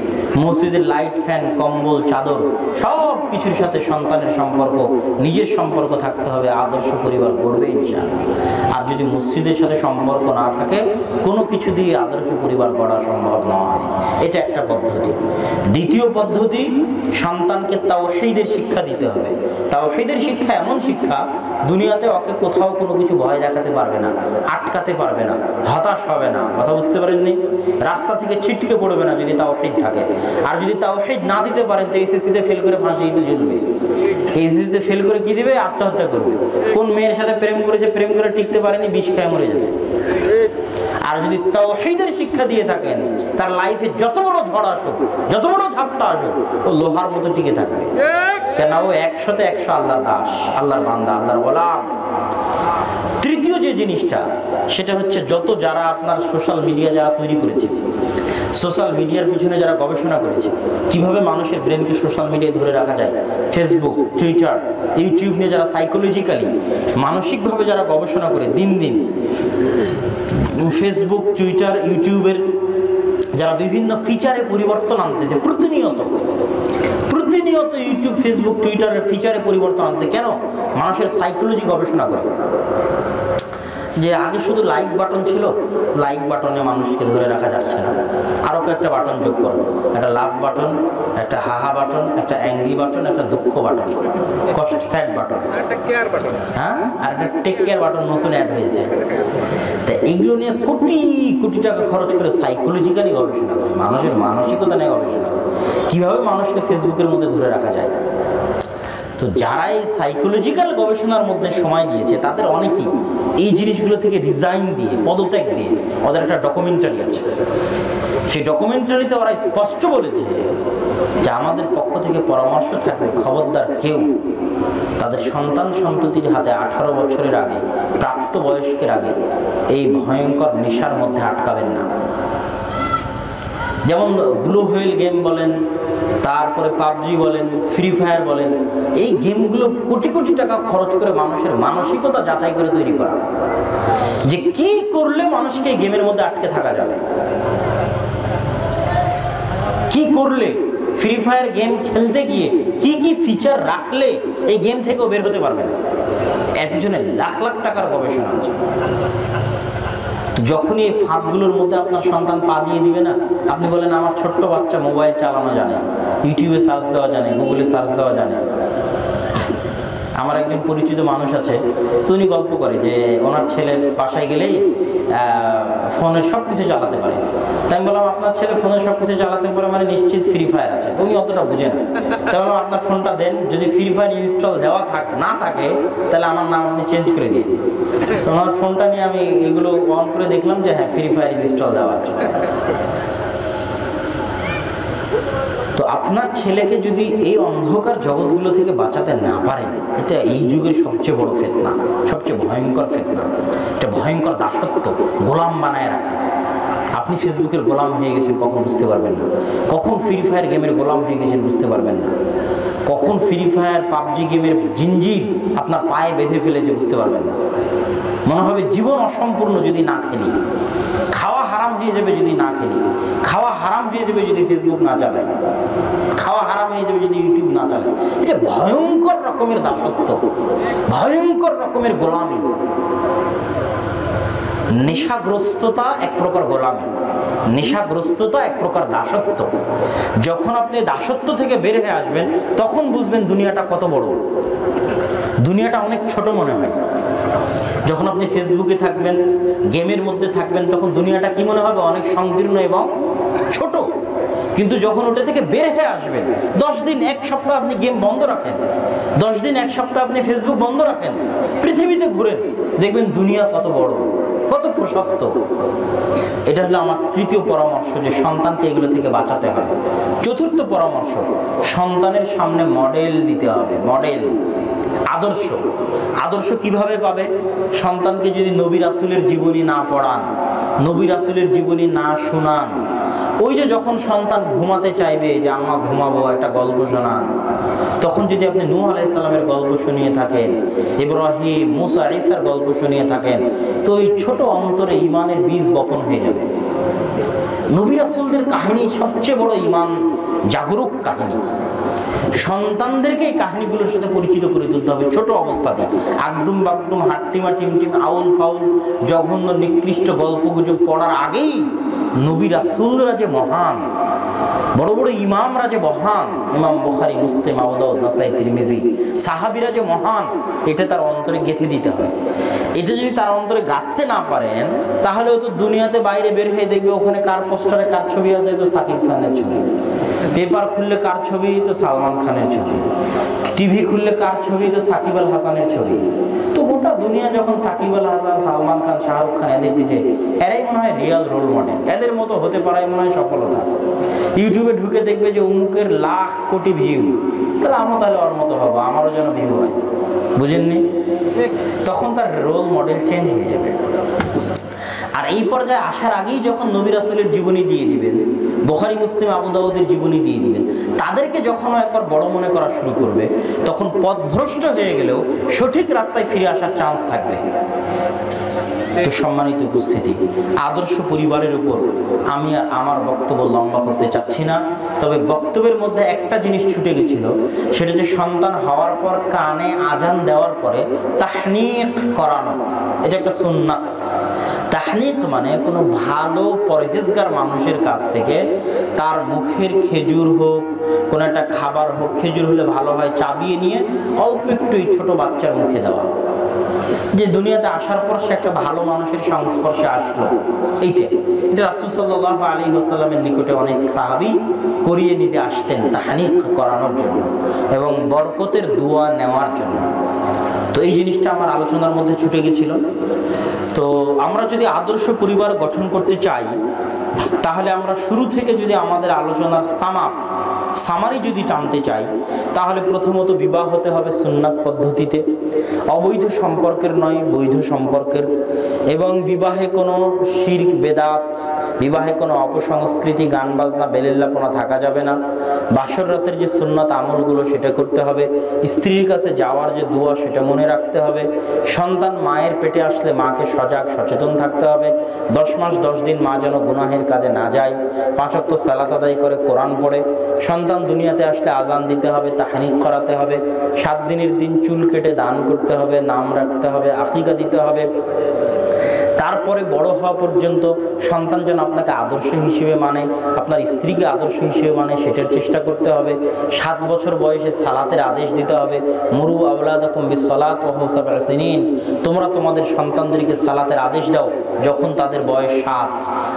মসজিদের লাইট, ফ্যান, কম্বল, চাদর সব কিছুর সাথে সন্তানের সম্পর্ক, নিজের সম্পর্ক থাকতে হবে। আদর্শ পরিবার গড়বে ইনশাআল্লাহ। আর যদি মসজিদের সাথে সম্পর্ক না থাকে, কোনো কিছু দিয়ে আদর্শ পরিবার গড়া সম্ভব নয়। এটা একটা পদ্ধতি। দ্বিতীয় পদ্ধতি, সন্তানকে তাওহীদের শিক্ষা দিতে হবে। তাওহীদের শিক্ষা এমন শিক্ষা, দুনিয়াতে ওকে কোথাও কোনো কিছু ভয় দেখাতে পারবে না, আটকাতে পারবে না, হতাশ হবে না। কথা বুঝতে পারেননি? রাস্তা থেকে ছিটকে পড়বে না যদি তাওহীদ থাকে। আর যদি তাওহীদ না দিতে পারেন তো এসএসসিতে ফেল করে ফাঁসিতে ঝুলবে। এসএসসিতে ফেল করে কি দিবে? আত্মহত্যা করবে। কোন মেয়ের সাথে প্রেম করেছে, প্রেম করে টিকতে পারেনি, বিষ খেয়ে মরে যাবে। আর যদি তাওহীদের শিক্ষা দিয়ে থাকেন, তার লাইফে যত বড় ঝড় আসুক, যত বড় ঝাপটা আসুক, ও লোহার মতো টিকে থাকবে। কেন? ও 100তে 100 আল্লাহর দাস, আল্লাহর বান্দা, আল্লাহর গোলাম। তৃতীয় যে জিনিসটা, সেটা হচ্ছে যারা আপনার সোশ্যাল মিডিয়া যারা তৈরি করেছে, সোশ্যাল মিডিয়ার পিছনে যারা গবেষণা করেছে, কিভাবে মানুষের ব্রেনকে সোশ্যাল মিডিয়ায় ধরে রাখা যায়, ফেসবুক, টুইটার, ইউটিউব নিয়ে যারা সাইকোলজিক্যালি, মানসিকভাবে যারা গবেষণা করে দিন দিন, ফেসবুক, টুইটার, ইউটিউবের যারা বিভিন্ন ফিচারে পরিবর্তন আনতেছে, প্রতিনিয়ত ইউটিউব, ফেসবুক, টুইটারের ফিচারে পরিবর্তন আনছে। কেন? মানুষের সাইকোলজি গবেষণা করে। যে আগে শুধু লাইক বাটন ছিল, লাইক বাটনে মানুষকে ধরে রাখা যাচ্ছে না, আরও কয়েকটা বাটন যোগ করো। একটা লাভ বাটন, একটা হাহা বাটন, একটা অ্যাংরি বাটন, একটা দুঃখ বাটন, স্যাড বাটন, হ্যাঁ, আর একটা টেক কেয়ার বাটন নতুন অ্যাড হয়েছে। তা এগুলো নিয়ে কোটি কোটি টাকা খরচ করে সাইকোলজিক্যালি গবেষণা করে, মানুষের মানসিকতা নিয়ে গবেষণা করে, কীভাবে মানুষকে ফেসবুকের মধ্যে ধরে রাখা যায়। তো যারা এই সাইকোলজিক্যাল গবেষণার মধ্যে সময় দিয়েছে, তাদের অনেকেই এই জিনিসগুলো থেকে রিজাইন দিয়ে, পদত্যাগ দিয়ে, ওদের একটা ডকুমেন্টারি আছে। সেই ডকুমেন্টারিতে ওরা স্পষ্ট বলেছে যে আমাদের পক্ষ থেকে পরামর্শ থাকবে, খবরদার কেউ তাদের সন্তান সন্ততির হাতে 18 বছরের আগে, প্রাপ্তবয়স্কের আগে এই ভয়ঙ্কর নেশার মধ্যে আটকাবেন না। যেমন ব্লু হোয়েল গেম বলেন, তারপরে পাবজি বলেন, ফ্রি ফায়ার বলেন, এই গেমগুলো কোটি কোটি টাকা খরচ করে মানুষের মানসিকতা যাচাই করে তৈরি করা, যে কি করলে মানুষকে এই গেমের মধ্যে আটকে থাকা যাবে, কি করলে ফ্রি ফায়ার গেম খেলতে গিয়ে কি কি ফিচার রাখলে এই গেম থেকেও বের হতে পারবে না। এর পিছনে লাখ লাখ টাকার গবেষণা আছে। যখনই এই ফাঁদগুলোর মধ্যে আপনার সন্তান পা দিয়ে দিবে না, আপনি বলেন আমার ছোট্ট বাচ্চা মোবাইল চালানো জানে, ইউটিউবে সার্চ দেওয়া জানে, গুগলে সার্চ দেওয়া জানে। আমার একজন পরিচিত মানুষ আছে, তিনি গল্প করে যে ওনার ছেলে বাসায় গেলেই ফোনের সব কিছু চালাতে পারে। তাই আমি বললাম আপনার ছেলে ফোনের সব কিছু চালাতে পারে মানে নিশ্চিত ফ্রি ফায়ার আছে। উনি অতটা বুঝে না। তাই বললাম আপনার ফোনটা দেন, যদি ফ্রি ফায়ার ইনস্টল দেওয়া না থাকে তাহলে আমার নাম আপনি চেঞ্জ করে দিন। ওনার ফোনটা নিয়ে আমি এগুলো অন করে দেখলাম যে হ্যাঁ ফ্রি ফায়ার ইনস্টল দেওয়া আছে। তো আপনার ছেলেকে যদি এই অন্ধকার জগৎগুলো থেকে বাঁচাতে না পারেন, এটা এই যুগের সবচেয়ে বড় ফিতনা, সবচেয়ে ভয়ঙ্কর ফিতনা। এটা ভয়ঙ্কর দাসত্ব, গোলাম বানায় রাখা। আপনি ফেসবুকের গোলাম হয়ে গেছেন কখন বুঝতে পারবেন না, কখন ফ্রি ফায়ার গেমের গোলাম হয়ে গেছেন বুঝতে পারবেন না, কখন ফ্রি ফায়ার পাবজি গেমের জিঞ্জির আপনার পায়ে বেঁধে ফেলেছে বুঝতে পারবেন না। মনে হবে জীবন অসম্পূর্ণ যদি না খেলি, খাওয়া হারাম হয়ে যাবে যদি না খেলি, খাওয়া হারাম হয়ে যাবে যদি ফেসবুক না চালায়, খাওয়া হারাম হয়ে যাবে যদি ইউটিউব না চালায়। এটা ভয়ঙ্কর রকমের দাসত্ব, ভয়ঙ্কর রকমের গোলামি। নেশাগ্রস্ততা এক প্রকার গোলামি, নেশাগ্রস্ততা এক প্রকার দাসত্ব। যখন আপনি দাসত্ব থেকে বের হয়ে আসবেন তখন বুঝবেন দুনিয়াটা কত বড়, দুনিয়াটা অনেক ছোট মনে হয়। যখন আপনি ফেসবুকে থাকবেন, গেমের মধ্যে থাকবেন, তখন দুনিয়াটা কি মনে হবে, অনেক সংকীর্ণ এবং ছোট। কিন্তু যখন ওটা থেকে বের হয়ে আসবেন, 10 দিন 1 সপ্তাহ আপনি গেম বন্ধ রাখেন, 10 দিন 1 সপ্তাহ আপনি ফেসবুক বন্ধ রাখেন, পৃথিবীতে ঘুরেন, দেখবেন দুনিয়া কত বড়, কত প্রশস্ত। এটা হলো আমার তৃতীয় পরামর্শ, যে সন্তানকে এগুলো থেকে বাঁচাতে হবে। চতুর্থ পরামর্শ, সন্তানের সামনে মডেল দিতে হবে, মডেল, আদর্শ। আদর্শ কিভাবে পাবে? সন্তানকে যদি নবী রাসূলের জীবনী না পড়ান, নবী রাসূলের জীবনী না শোনান, ওই যে যখন সন্তান ঘুমাতে চাইবে যে আম্মা ঘুমাবো, একটা গল্প শোনান, তখন যদি আপনি নূহ আলাইহিস সালামের গল্প শুনিয়ে থাকেন, ইব্রাহিম, মুসা, ঈসার গল্প শুনিয়ে থাকেন, তো ওই ছোট অন্তরে ঈমানের বীজ বপন হয়ে যাবে। নবী রাসূলদের কাহিনী সবচেয়ে বড় ঈমান জাগরুক কাহিনী। সন্তানদেরকে এই কাহিনীগুলোর সাথে পরিচিত করে তুলতে হবে ছোট অবস্থাতে। আগডুম বাগডুম, হাট্টিমা টিমটিম, আউল ফাউল, জঘন্য নিকৃষ্ট গল্পগুজব পড়ার আগেই নবী রাসূলরা যে মহান, বড় বড় ইমামরা যে মহান, ইমাম বুখারী, মুসলিম, আবু দাউদ, নাসাই, তিরমিজি, সাহাবীরা যে মহান, এটা তার অন্তরে গেঁথে দিতে হবে। এটা যদি তার অন্তরে গাঁথতে না পারেন, তাহলে তো দুনিয়াতে বাইরে বের হয়ে দেখবে ওখানে কার পোস্টারে কার ছবি আছে, তো সাকিব খানের ছবি, পেপার খুললে কার ছবি, তো সালমান খানের ছবি, টিভি খুললে কার ছবি, তো সাকিব আল হাসানের ছবি। তো গোটা দুনিয়া যখন সাকিব আল হাসান, সালমান খান, শাহরুখ খান, এদের পিছে, এরাই মনে হয় রিয়াল রোল মডেল, এদের মতো হতে পারাই মনে হয় সফলতা। ইউটিউবে ঢুকে দেখবে যে অমুকের লাখ কোটি ভিউ, তাহলে আমি তাহলে ওর মতো হবো, আমারও যেন ভিউ হয়, বুঝেননি? তখন তার রোল মডেল চেঞ্জ হয়ে যাবে। আর এই পর্যায়ে আসার আগেই যখন নবী রাসূলের জীবনী দিয়ে দিবেন, বুখারী, মুসলিম, আবু দাউদের জীবনী দিয়ে দিবেন, তাদেরকে যখন একবার বড় মনে করা শুরু করবে, তখন পথভ্রষ্ট হয়ে গেলেও সঠিক রাস্তায় ফিরে আসার চান্স থাকবে। তো সম্মানিত উপস্থিতি, আদর্শ পরিবারের উপর আমি আমার বক্তব্য লম্বা করতে চাচ্ছি না, তবে বক্তব্যের মধ্যে একটা জিনিস ছুটে গেছিল, সেটা যে সন্তান হওয়ার পর কানে আজান দেওয়ার পরে তাহনিক করানো, এটা একটা সুন্নাত। তাহনিক মানে কোনো ভালো পরহেজগার মানুষের কাছ থেকে তার মুখের খেজুর হোক, কোনো একটা খাবার হোক, খেজুর হলে ভালো হয়, চাবিয়ে নিয়ে অল্প একটু ছোট বাচ্চার মুখে দেওয়া, যে দুনিয়াতে আসার পর সে একটা ভালো মানুষের সংস্পর্শে আসলো। এটা রাসূল সাল্লাল্লাহু আলাইহি ওয়াসাল্লামের নিকটে অনেক সাহাবী করিয়ে নিতে আসতেন তাহনিক করানোর জন্য এবং বরকতের দোয়া নেওয়ার জন্য। তো এই জিনিসটা আমার আলোচনার মধ্যে ছুটে গেছিল। তো আমরা যদি আদর্শ পরিবার গঠন করতে চাই, তাহলে আমরা শুরু থেকে যদি আমাদের আলোচনার সামারি যদি টানতে চাই, তাহলে প্রথমত বিবাহ হতে হবে সুন্নাত পদ্ধতিতে। অবৈধ সম্পর্কের নয়, বৈধ সম্পর্কের। এবং বিবাহে কোনো শিরক বেদাত, বিবাহে কোনো অপসংস্কৃতি, গান বাজনা বেলেল্লাপনা থাকা যাবে না। বাসর রাতের যে সুন্নত আমলগুলো সেটা করতে হবে। স্ত্রীর কাছে যাওয়ার যে দোয়া সেটা মনে রাখতে হবে। সন্তান মায়ের পেটে আসলে মাকে সজাগ সচেতন থাকতে হবে। 10 মাস 10 দিন মা যেন গুনাহের কাজে না যায়। 5 ওয়াক্ত সালাত আদায় করে কোরআন পড়ে। সন্তান দুনিয়াতে আসলে আজান দিতে হবে, তাহনিক করাতে হবে। 7 দিনের দিন চুল কেটে দান করতে হবে, নাম রাখতে হবে, আকিকা দিতে হবে। তারপরে বড় হওয়া পর্যন্ত সন্তান যেন আপনাকে আদর্শ হিসেবে মানে, আপনার স্ত্রীকে আদর্শ হিসেবে মানে, সেটার চেষ্টা করতে হবে। 7 বছর বয়সে সালাতের আদেশ দিতে হবে। মুরু আওলাদাকুম বিসসালাত ওয়া হুম সাব'উ সিনিন, তোমরা তোমাদের সন্তানদেরকে সালাতের আদেশ দাও যখন তাদের বয়স 7,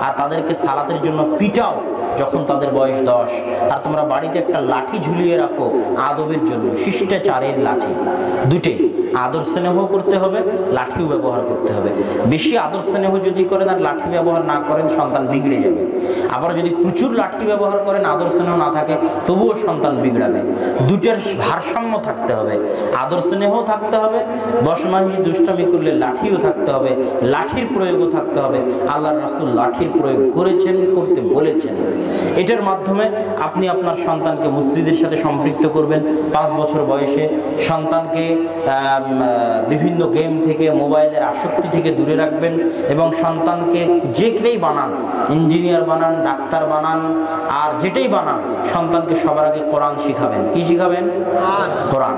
আর তাদেরকে সালাতের জন্য পিটাও যখন তাদের বয়স 10। আর তোমরা বাড়িতে একটা লাঠি ঝুলিয়ে রাখো আদবের জন্য, শিষ্টাচারের লাঠি। দুটোই আদর স্নেহ করতে হবে, লাঠিও ব্যবহার করতে হবে। বেশি আদর স্নেহ যদি করেন আর লাঠি ব্যবহার না করেন সন্তান বিগড়ে যাবে। আবার যদি প্রচুর লাঠি ব্যবহার করেন, আদর স্নেহ না থাকে, তবুও সন্তান বিগড়াবে। দুটোর ভারসাম্য থাকতে হবে। আদর স্নেহ থাকতে হবে, বশমাহি দুষ্টামি করলে লাঠিও থাকতে হবে, লাঠির প্রয়োগও থাকতে হবে। আল্লাহর রাসূল লাঠির প্রয়োগ করেছেন, করতে বলেছেন। এটার মাধ্যমে আপনি আপনার সন্তানকে মসজিদের সাথে সম্পৃক্ত করবেন। 5 বছর বয়সে সন্তানকে বিভিন্ন গেম থেকে, মোবাইলের আসক্তি থেকে দূরে রাখবেন। এবং সন্তানকে যে কেউই বানান, ইঞ্জিনিয়ার বানান, ডাক্তার বানান, আর যেটাই বানান, সন্তানকে সবার আগে কোরআন শিখাবেন। কি শিখাবেন? কোরআন।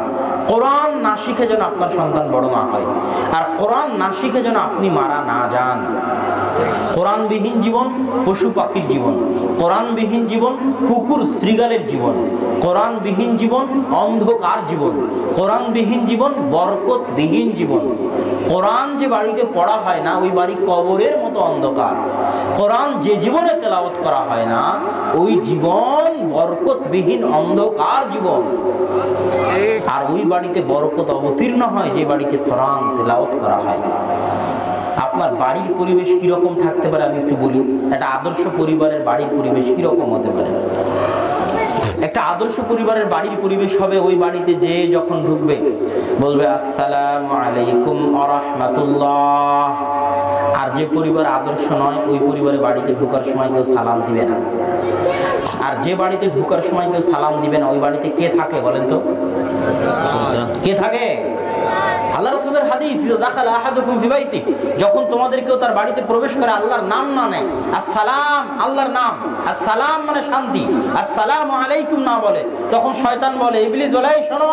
কোরআন না শিখে যেন আপনার সন্তান বড় না হয়, আর কোরআন না শিখে যেন আপনি মারা না যান। কোরআনবিহীন জীবন পশু পাখির জীবন, কোরআনবিহীন জীবন কুকুর শৃগালের জীবন, কোরআনবিহীন জীবন অন্ধকার জীবন, কোরআনবিহীন জীবন বরকতবিহীন জীবন। কোরআন যে বাড়িতে পড়া হয় না, ওই বাড়ি কবরের মতো অন্ধকার। কোরআন যে জীবনে তেলাওয়াত করা হয় না, ওই জীবন বরকতবিহীন অন্ধকার জীবন। আর ওই বাড়িতে বরকত অবতীর্ণ হয় যে বাড়িতে কোরআন তেলাওয়াত করা হয়। আপনার বাড়ির পরিবেশ কিরকম থাকতে পারে আমি একটু বলি। একটা আদর্শ পরিবারের বাড়ির পরিবেশ কিরকম হতে পারে? একটা আদর্শ পরিবারের বাড়ির পরিবেশ হবে, ওই বাড়িতে যে যখন ঢুকবে বলবে আসসালামু আলাইকুম ওয়া রাহমাতুল্লাহ। আর যে পরিবার আদর্শ নয়, ওই পরিবারে বাড়িতে ঢোকার সময় কেউ সালাম দিবে না। আর যে বাড়িতে ঢোকার সময় কেউ সালাম দিবে না, ওই বাড়িতে কে থাকে বলেন তো? কে থাকে? আল্লাহ রাসূলের হাদিস, দাখালা আহাদুকুম ফি বাইতি, যখন তোমাদের কেউ তার বাড়িতে প্রবেশ করে আল্লাহর নাম না নেয়, আসসালাম আল্লাহর নাম, আসসালাম মানে শান্তি, আসসালামু আলাইকুম না বলে, তখন শয়তান বলে, ইবলিস বলে, এই শোনো,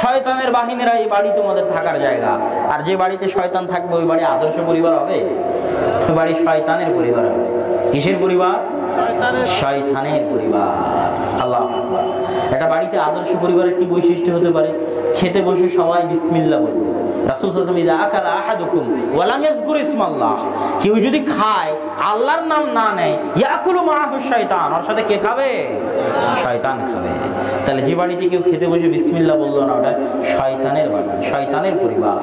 শয়তানের বাহিনীরা এই বাড়ি তোমাদের থাকার জায়গা। আর যে বাড়িতে শয়তান থাকবে ওই বাড়ি আদর্শ পরিবার হবে? ওই বাড়ি শয়তানের পরিবার হবে। কিসের পরিবার? শয়তানের পরিবার। আল্লাহু আকবার। একটা বাড়িতে আদর্শ পরিবারের কি বৈশিষ্ট্য হতে পারে? খেতে বসে সবাই বিসমিল্লাহ বলবে। রাসূল সাল্লাল্লাহু আলাইহি ওয়াসাল্লাম, ইযা আকালা আহাদুকুম ওয়া লাম ইয়াযকুর ইসমাল্লাহ, কেউ যদি খায় আল্লাহর নাম না নেয়, ইয়াকুলু মাআহু শাইতান, ওর সাথে কে খাবে? শয়তান খাবে। তাহলে যে বাড়িতে কেউ খেতে বসে বিসমিল্লাহ বললো না, ওটা শয়তানের বাড়ি, শয়তানের পরিবার।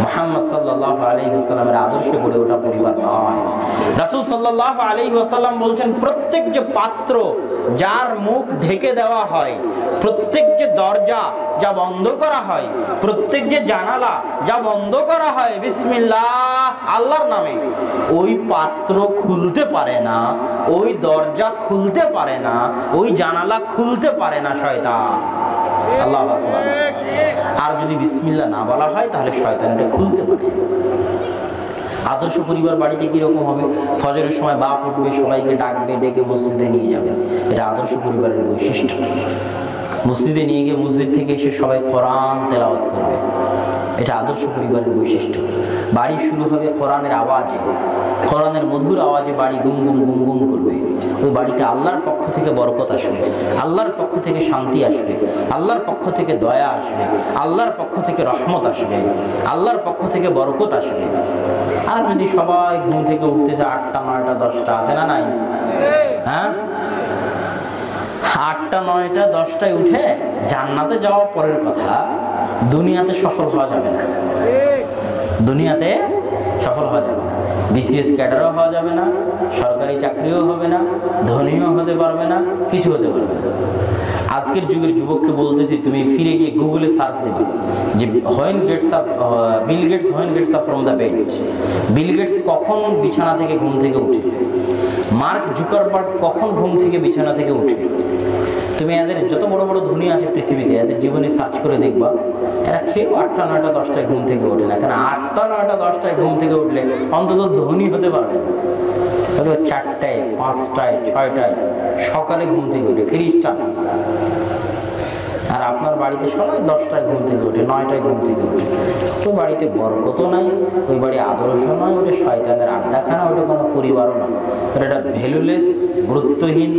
মুহাম্মদ সাল্লাল্লাহু আলাইহি ওয়াসাল্লামের আদর্শে গড়ে ওঠা পরিবার নয়। রাসূল সাল্লাল্লাহু আলাইহি ওয়াসাল্লাম বলছেন, প্রত্যেক যে পাত্র যার মুখ ঢেকে দেওয়া হয়, প্রত্যেক যে দরজা যা বন্ধ করা হয়, প্রত্যেক যে জানালা যা বন্ধ করা হয় বিসমিল্লাহ আল্লাহর নামে, ওই পাত্র খুলতে পারে না, ওই দরজা খুলতে পারে না, ওই জানালা খুলতে পারে না শয়তান। আল্লাহু আকবার। আর যদি বিসমিল্লাহ না বলা হয় তাহলে শয়তান এটা খুলতে পারে। আদর্শ পরিবার বাড়িতে কিরকম হবে? ফজরের সময় বাপ উঠবে, সবাইকে ডাকবে, ডেকে মসজিদে নিয়ে যাবে। এটা আদর্শ পরিবারের বৈশিষ্ট্য। মসজিদে নিয়ে গিয়ে মসজিদ থেকে এসে সবাই কোরআন তেলাওয়াত করবে, এটা আদর্শ পরিবারের বৈশিষ্ট্য। বাড়ি শুরু হবে কোরআনের আওয়াজে, কোরআনের মধুর আওয়াজে বাড়ি গুম গুম গুম গুম করবে। ওই বাড়িতে আল্লাহর পক্ষ থেকে বরকত আসবে, আল্লাহর পক্ষ থেকে শান্তি আসবে, আল্লাহর পক্ষ থেকে দয়া আসবে, আল্লাহর পক্ষ থেকে রহমত আসবে, আল্লাহর পক্ষ থেকে বরকত আসবে। আর যদি সবাই ঘুম থেকে উঠতেছে 8টা 9টা 10টা, আছে না নাই? হ্যাঁ, 8টা 9টা 10টায় উঠে জান্নাতে যাওয়া পরের কথা, দুনিয়াতে সফল হওয়া যাবে না। দুনিয়াতে সফল হওয়া যাবে না। বিসিএস ক্যাডারও হওয়া যাবে না, সরকারি চাকরিও হবে না, ধনীও হতে পারবে না, কিছু হতে পারবে না। আজকের যুগের যুবককে বলতেছি, তুমি ফিরে গিয়ে গুগলে সার্চ দেবে যে Bill Gates up from the bed. Bill Gates কখন বিছানা থেকে ঘুম থেকে উঠে, মার্ক জুকারবার্গ কখন ঘুম থেকে বিছানা থেকে উঠে। তুমি এদের যত বড় বড় ধনী আছে পৃথিবীতে, এদের জীবনে সার্চ করে দেখবা, এরা খেয়েও 8টা 9টা 10টায় ঘুম থেকে ওঠে না। কারণ 8টা 9টা 10টায় ঘুম থেকে উঠলে অন্তত ধনী হতে পারবে না। তাহলে 4টায় 5টায় 6টায় সকালে ঘুম থেকে ওঠে খ্রিস্টান। আর আপনার বাড়িতে সবাই 10টায় ঘুম থেকে ওঠে, 9টায় ঘুম থেকে ওঠে। ওই বাড়িতে বরকতও নাই, ওই বাড়ি আদর্শ নয়, ওটা শয়তানের আড্ডাখানা, ওটা কোনো পরিবারও না, ওটা একটা ভ্যালুলেস, গুরুত্বহীন